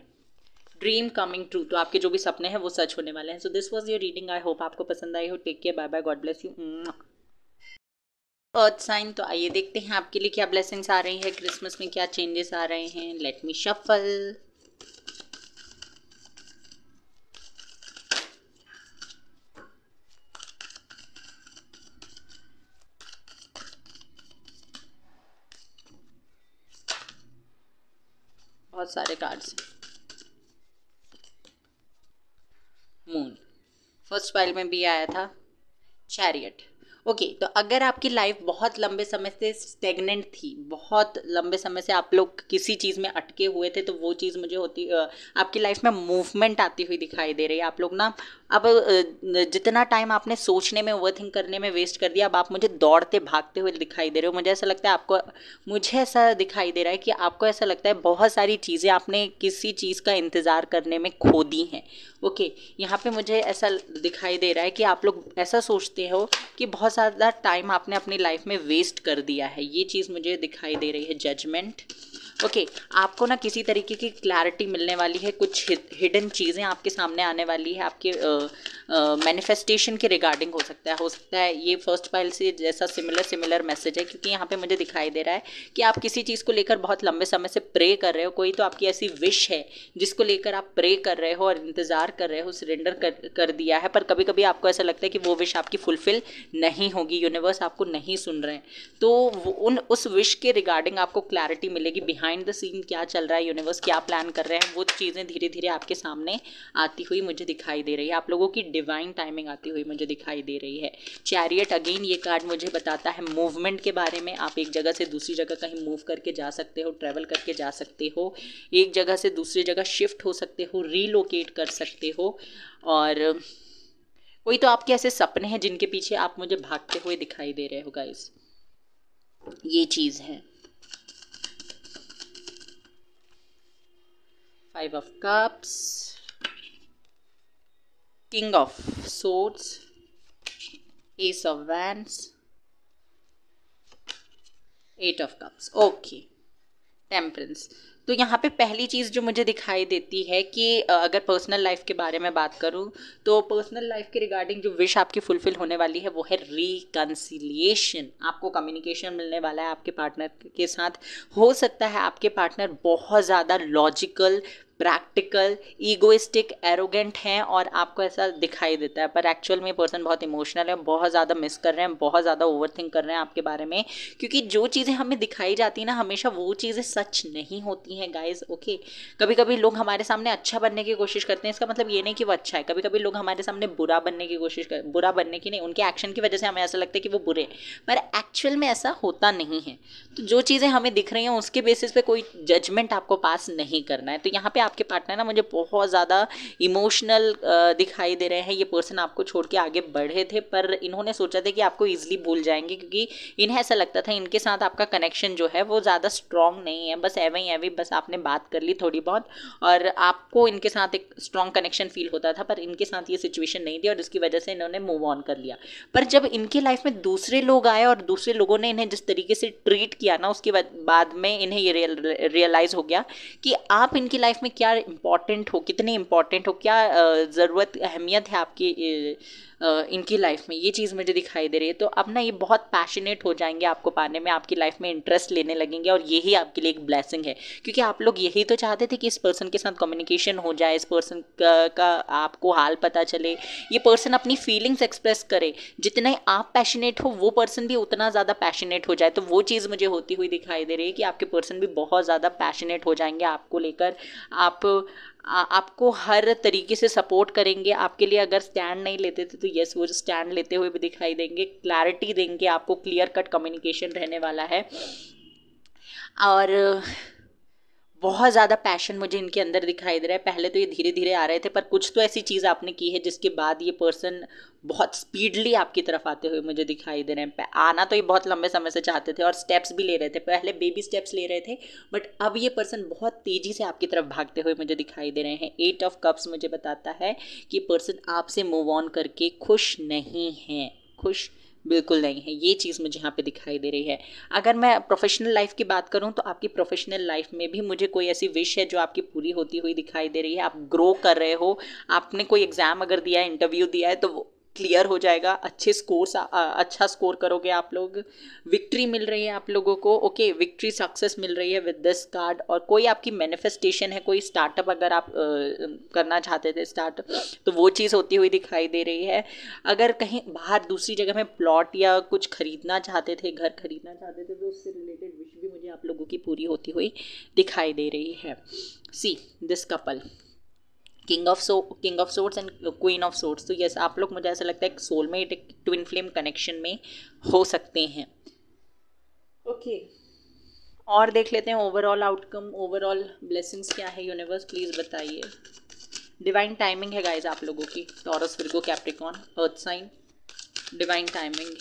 ड्रीम कमिंग ट्रू, तो आपके जो भी सपने हैं वो सच होने वाले हैं। So this was your reading, I hope आपको पसंद आई हो। Take care, bye bye, God bless you. Earth sign, तो आइए देखते हैं आपके लिए क्या ब्लेसिंग्स आ रही है, क्रिसमस में क्या चेंजेस आ रहे हैं। Let me shuffle. बहुत सारे कार्ड्स। मून फर्स्ट पाइल में भी आया था। चैरियट। ओके, तो अगर आपकी लाइफ बहुत लंबे समय से स्टेगनेंट थी, बहुत लंबे समय से आप लोग किसी चीज़ में अटके हुए थे, तो वो चीज़ मुझे आपकी लाइफ में मूवमेंट आती हुई दिखाई दे रही है। आप लोग ना अब जितना टाइम आपने सोचने में, ओवरथिंक करने में वेस्ट कर दिया, अब आप मुझे दौड़ते भागते हुए दिखाई दे रहे हो। मुझे ऐसा दिखाई दे रहा है कि आपको ऐसा लगता है बहुत सारी चीज़ें आपने किसी चीज़ का इंतज़ार करने में खो दी हैं। ओके, यहाँ पे मुझे ऐसा दिखाई दे रहा है कि आप लोग ऐसा सोचते हो कि बहुत ज़्यादा टाइम आपने अपनी लाइफ में वेस्ट कर दिया है, ये चीज़ मुझे दिखाई दे रही है। जजमेंट। ओके, आपको ना किसी तरीके की क्लैरिटी मिलने वाली है, कुछ हिडन चीज़ें आपके सामने आने वाली है, आपके मैनिफेस्टेशन के रिगार्डिंग हो सकता है ये फर्स्ट फाइल से जैसा सिमिलर मैसेज है, क्योंकि यहाँ पे मुझे दिखाई दे रहा है कि आप किसी चीज़ को लेकर बहुत लंबे समय से प्रे कर रहे हो। कोई तो आपकी ऐसी विश है जिसको लेकर आप प्रे कर रहे हो और इंतज़ार कर रहे हो, सरेंडर कर दिया है, पर कभी कभी आपको ऐसा लगता है कि वो विश आपकी फुलफिल नहीं होगी, यूनिवर्स आपको नहीं सुन रहे हैं। तो उस विश के रिगार्डिंग आपको क्लैरिटी मिलेगी। बिहाइंड द सीन क्या चल रहा है, यूनिवर्स क्या प्लान कर रहे हैं, वो चीज़ें धीरे धीरे आपके सामने आती हुई मुझे दिखाई दे रही है। आप लोगों की डिवाइन टाइमिंग आती हुई मुझे दिखाई दे रही है। चैरियट, अगेन ये कार्ड मुझे बताता है मूवमेंट के बारे में। आप एक जगह से दूसरी जगह कहीं मूव करके जा सकते हो, ट्रैवल करके जा सकते हो, एक जगह से दूसरी जगह शिफ्ट हो सकते हो, रीलोकेट कर सकते हो। और कोई तो आपके ऐसे सपने हैं जिनके पीछे आप मुझे भागते हुए दिखाई दे रहे हो गाइस, ये चीज़ है। 5 of cups, king of swords, S of wands, 8 of cups. Okay, temperance. तो यहाँ पे पहली चीज़ जो मुझे दिखाई देती है कि अगर पर्सनल लाइफ के बारे में बात करूँ तो पर्सनल लाइफ के रिगार्डिंग जो विश आपकी फुलफिल होने वाली है वो है रिकन्सिलिएशन। आपको कम्युनिकेशन मिलने वाला है आपके पार्टनर के साथ। हो सकता है आपके पार्टनर बहुत ज़्यादा लॉजिकल, प्रैक्टिकल, ईगोइस्टिक, एरोगेंट हैं और आपको ऐसा दिखाई देता है, पर एक्चुअल में पर्सन बहुत इमोशनल है, बहुत ज़्यादा मिस कर रहे हैं, बहुत ज़्यादा ओवरथिंक कर रहे हैं आपके बारे में, क्योंकि जो चीज़ें हमें दिखाई जाती हैं ना, हमेशा वो चीज़ें सच नहीं होती हैं गाइज। ओके, कभी कभी लोग हमारे सामने अच्छा बनने की कोशिश करते हैं, इसका मतलब ये नहीं कि वो अच्छा है। कभी कभी लोग हमारे सामने बुरा बनने की कोशिश कर, बुरा बनने की नहीं, उनके एक्शन की वजह से हमें ऐसा लगता है कि वो बुरे हैं, पर एक्चुअल में ऐसा होता नहीं है। तो जो चीज़ें हमें दिख रही हैं उसके बेसिस पे कोई जजमेंट आपको पास नहीं करना है। तो यहाँ पे आपके पार्टनर ना मुझे बहुत ज़्यादा इमोशनल दिखाई दे रहे हैं। ये पर्सन आपको छोड़ के आगे बढ़े थे, पर इन्होंने सोचा था कि आपको ईजिली भूल जाएंगे, क्योंकि इन्हें ऐसा लगता था इनके साथ आपका कनेक्शन जो है वो ज़्यादा स्ट्रॉन्ग नहीं है, बस एवं बस आपने बात कर ली थोड़ी बहुत और आपको इनके साथ एक स्ट्रॉन्ग कनेक्शन फील होता था, पर इनके साथ ये सिचुएशन नहीं थी और इसकी वजह से इन्होंने मूव ऑन कर लिया। पर जब इनके लाइफ में दूसरे लोग आए और दूसरे लोगों ने इन्हें जिस तरीके से ट्रीट किया ना, उसके बाद में इन्हें ये रियलाइज़ हो गया कि आप इनकी लाइफ में क्या इम्पॉर्टेंट हो, कितने इम्पॉर्टेंट हो, क्या ज़रूरत, अहमियत है आपकी इनकी लाइफ में। ये चीज़ मुझे दिखाई दे रही है। तो अब ना ये बहुत पैशनेट हो जाएंगे आपको पाने में, आपकी लाइफ में इंटरेस्ट लेने लगेंगे और यही आपके लिए एक ब्लेसिंग है, क्योंकि आप लोग यही तो चाहते थे कि इस पर्सन के साथ कम्युनिकेशन हो जाए, इस पर्सन का आपको हाल पता चले, ये पर्सन अपनी फीलिंग्स एक्सप्रेस करे, जितने आप पैशनेट हो वो पर्सन भी उतना ज़्यादा पैशनेट हो जाए। तो वो चीज़ मुझे होती हुई दिखाई दे रही है कि आपके पर्सन भी बहुत ज़्यादा पैशनेट हो जाएंगे आपको लेकर, आपको हर तरीके से सपोर्ट करेंगे। आपके लिए अगर स्टैंड नहीं लेते थे तो यस, वो स्टैंड लेते हुए भी दिखाई देंगे, क्लैरिटी देंगे आपको, क्लियर कट कम्युनिकेशन रहने वाला है और बहुत ज़्यादा पैशन मुझे इनके अंदर दिखाई दे रहा है। पहले तो ये धीरे धीरे आ रहे थे, पर कुछ तो ऐसी चीज़ आपने की है जिसके बाद ये पर्सन बहुत स्पीडली आपकी तरफ आते हुए मुझे दिखाई दे रहे हैं। आना तो ये बहुत लंबे समय से चाहते थे और स्टेप्स भी ले रहे थे, पहले बेबी स्टेप्स ले रहे थे, बट अब ये पर्सन बहुत तेज़ी से आपकी तरफ भागते हुए मुझे दिखाई दे रहे हैं। 8 ऑफ कप्स मुझे बताता है कि पर्सन आपसे मूव ऑन करके खुश नहीं है। खुश बिल्कुल नहीं है। ये चीज़ मुझे यहाँ पे दिखाई दे रही है। अगर मैं प्रोफेशनल लाइफ की बात करूँ तो आपकी प्रोफेशनल लाइफ में भी मुझे कोई ऐसी विश है जो आपकी पूरी होती हुई दिखाई दे रही है। आप ग्रो कर रहे हो, आपने कोई एग्ज़ाम अगर दिया है, इंटरव्यू दिया है, तो वो क्लियर हो जाएगा। अच्छे स्कोर्स, अच्छा स्कोर करोगे आप लोग। विक्ट्री मिल रही है आप लोगों को। ओके, विक्ट्री सक्सेस मिल रही है विद दिस कार्ड। और कोई आपकी मैनिफेस्टेशन है, कोई स्टार्टअप अगर आप करना चाहते थे स्टार्ट, तो वो चीज़ होती हुई दिखाई दे रही है। अगर कहीं बाहर दूसरी जगह में प्लॉट या कुछ खरीदना चाहते थे, घर खरीदना चाहते थे, तो उससे रिलेटेड विश भी मुझे आप लोगों की पूरी होती हुई दिखाई दे रही है। See this couple, king of swords and queen of swords. तो यस, आप लोग, मुझे ऐसा लगता है, एक सोलमेट, एक ट्विन फ्लेम कनेक्शन में हो सकते हैं। ओके, और देख लेते हैं ओवरऑल आउटकम, ओवरऑल ब्लेसिंग्स क्या है। यूनिवर्स प्लीज़ बताइए। डिवाइन टाइमिंग है गाइज आप लोगों की, Taurus, Virgo, Capricorn, earth sign. Divine timing,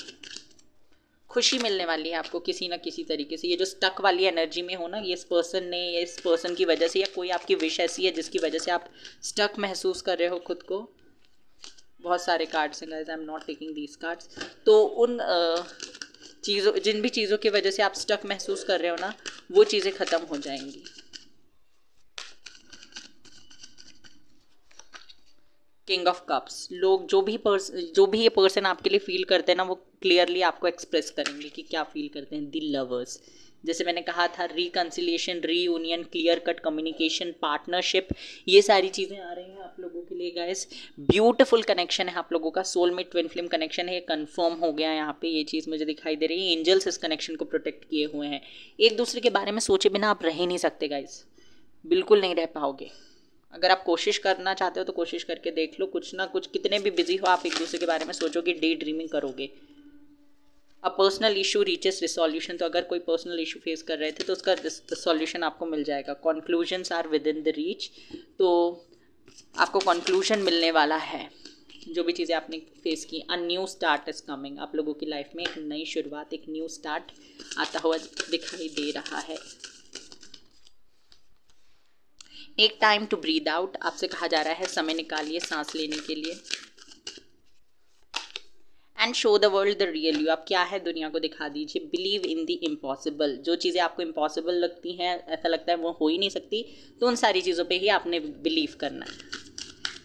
खुशी मिलने वाली है आपको किसी ना किसी तरीके से। ये जो स्टक वाली एनर्जी में हो ना, ये इस पर्सन ने, ये इस पर्सन की वजह से, या कोई आपकी विश ऐसी है जिसकी वजह से आप स्टक महसूस कर रहे हो खुद को। बहुत सारे कार्ड्स हैं guys, I am not taking these cards. तो उन चीज़ों, जिन भी चीज़ों की वजह से आप स्टक महसूस कर रहे हो ना, वो चीज़ें ख़त्म हो जाएंगी। किंग ऑफ कप्स, लोग जो भी ये पर्सन आपके लिए फील करते हैं ना, वो क्लियरली आपको एक्सप्रेस करेंगे कि क्या फील करते हैं। द लवर्स, जैसे मैंने कहा था, reconciliation, reunion, clear cut communication, partnership, ये सारी चीज़ें आ रही हैं आप लोगों के लिए गाइस। ब्यूटीफुल कनेक्शन है आप लोगों का, सोलमेट ट्विन फ्लेम कनेक्शन है, ये कंफर्म हो गया यहाँ पे। ये चीज़ मुझे दिखाई दे रही है। एंजल्स इस कनेक्शन को प्रोटेक्ट किए हुए हैं। एक दूसरे के बारे में सोचे बिना आप रह ही नहीं सकते गाइस, बिल्कुल नहीं रह पाओगे। अगर आप कोशिश करना चाहते हो तो कोशिश करके देख लो, कुछ ना कुछ, कितने भी बिजी हो आप एक दूसरे के बारे में सोचोगे, डे ड्रीमिंग करोगे। A personal issue reaches resolution, तो अगर कोई पर्सनल इशू फेस कर रहे थे तो उसका सॉल्यूशन आपको मिल जाएगा। Conclusions are within the reach, तो आपको कॉन्क्लूजन मिलने वाला है जो भी चीज़ें आपने फेस की। A new start is coming, आप लोगों की लाइफ में एक नई शुरुआत, एक न्यू स्टार्ट आता हुआ दिखाई दे रहा है। एक टाइम टू ब्रीद आउट, आपसे कहा जा रहा है समय निकालिए सांस लेने के लिए। And show the world the real you, आप क्या है दुनिया को दिखा दीजिए। बिलीव इन द इम्पॉसिबल, जो चीज़ें आपको इम्पॉसिबल लगती हैं, ऐसा लगता है वो हो ही नहीं सकती, तो उन सारी चीज़ों पे ही आपने बिलीव करना है।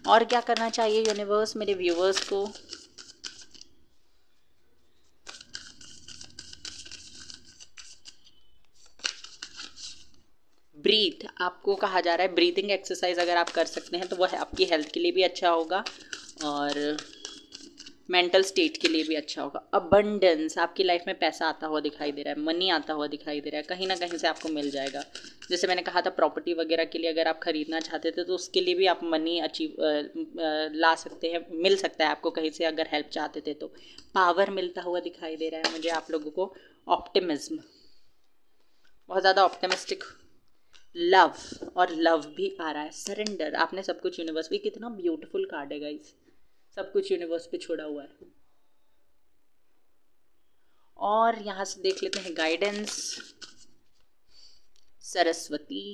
और क्या करना चाहिए यूनिवर्स मेरे व्यूवर्स को। ब्रीथ, आपको कहा जा रहा है ब्रीथिंग एक्सरसाइज अगर आप कर सकते हैं तो वह आपकी हेल्थ के लिए भी अच्छा होगा और मेंटल स्टेट के लिए भी अच्छा होगा। अबंडेंस, आपकी लाइफ में पैसा आता हुआ दिखाई दे रहा है, मनी आता हुआ दिखाई दे रहा है, कहीं ना कहीं से आपको मिल जाएगा। जैसे मैंने कहा था, प्रॉपर्टी वगैरह के लिए अगर आप खरीदना चाहते थे तो उसके लिए भी आप मनी ला सकते हैं, मिल सकता है आपको कहीं से, अगर हेल्प चाहते थे तो। पावर मिलता हुआ दिखाई दे रहा है मुझे आप लोगों को। ऑप्टिमिज्म, बहुत ज़्यादा ऑप्टिमिस्टिक। लव, और लव भी आ रहा है। सरेंडर, आपने सब कुछ यूनिवर्स भी, कितना ब्यूटीफुल कार्ड है गाइस, सब कुछ यूनिवर्स पे छोड़ा हुआ है। और यहाँ से देख लेते हैं गाइडेंस। सरस्वती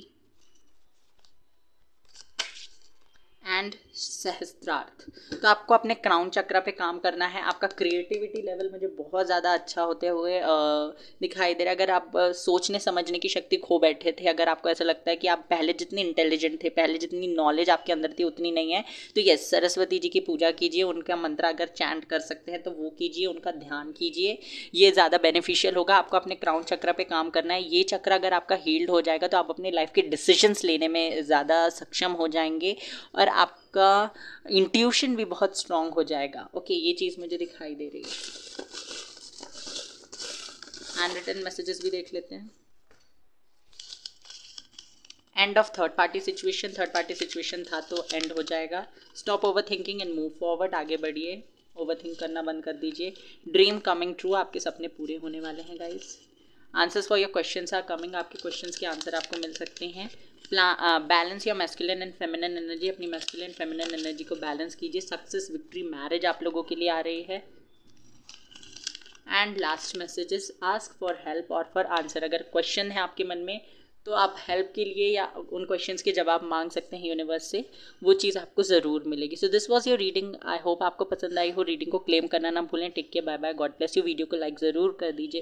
एंड सहस्त्रार्थ, तो आपको अपने क्राउन चक्र पे काम करना है। आपका क्रिएटिविटी लेवल मुझे बहुत ज़्यादा अच्छा होते हुए दिखाई दे रहा है। अगर आप सोचने समझने की शक्ति खो बैठे थे, अगर आपको ऐसा लगता है कि आप पहले जितनी इंटेलिजेंट थे, पहले जितनी नॉलेज आपके अंदर थी उतनी नहीं है, तो यस, सरस्वती जी की पूजा कीजिए, उनका मंत्र अगर चैंट कर सकते हैं तो वो कीजिए, उनका ध्यान कीजिए, ये ज़्यादा बेनिफिशियल होगा। आपको अपने क्राउन चक्र पे काम करना है। ये चक्र अगर आपका हील्ड हो जाएगा तो आप अपनी लाइफ के डिसीजंस लेने में ज़्यादा सक्षम हो जाएंगे और आपका इंट्यूशन भी बहुत स्ट्रांग हो जाएगा। ओके, ये चीज़ मुझे दिखाई दे रही है। हैंड रिटन मैसेजेस भी देख लेते हैं। End of third party situation, third party situation था तो एंड हो जाएगा। Stop overthinking and move forward, आगे बढ़िए, ओवर थिंक करना बंद कर दीजिए। ड्रीम कमिंग ट्रू, आपके सपने पूरे होने वाले हैं guys. Answers for your questions are coming, आपके क्वेश्चंस के आंसर आपको मिल सकते हैं। Balance your masculine and feminine energy, अपनी मैस्कुलिन फेमिनिन एनर्जी को बैलेंस कीजिए। सक्सेस, विक्ट्री, मैरिज आप लोगों के लिए आ रही है। And last messages, ask for help और फॉर आंसर, अगर क्वेश्चन है आपके मन में तो आप हेल्प के लिए या उन क्वेश्चंस के जवाब मांग सकते हैं यूनिवर्स से, वो चीज़ आपको ज़रूर मिलेगी। सो this was your reading, I hope आपको पसंद आई हो। रीडिंग को क्लेम करना ना भूलें। Take care, bye bye, God bless you. Video को लाइक ज़रूर कर दीजिए।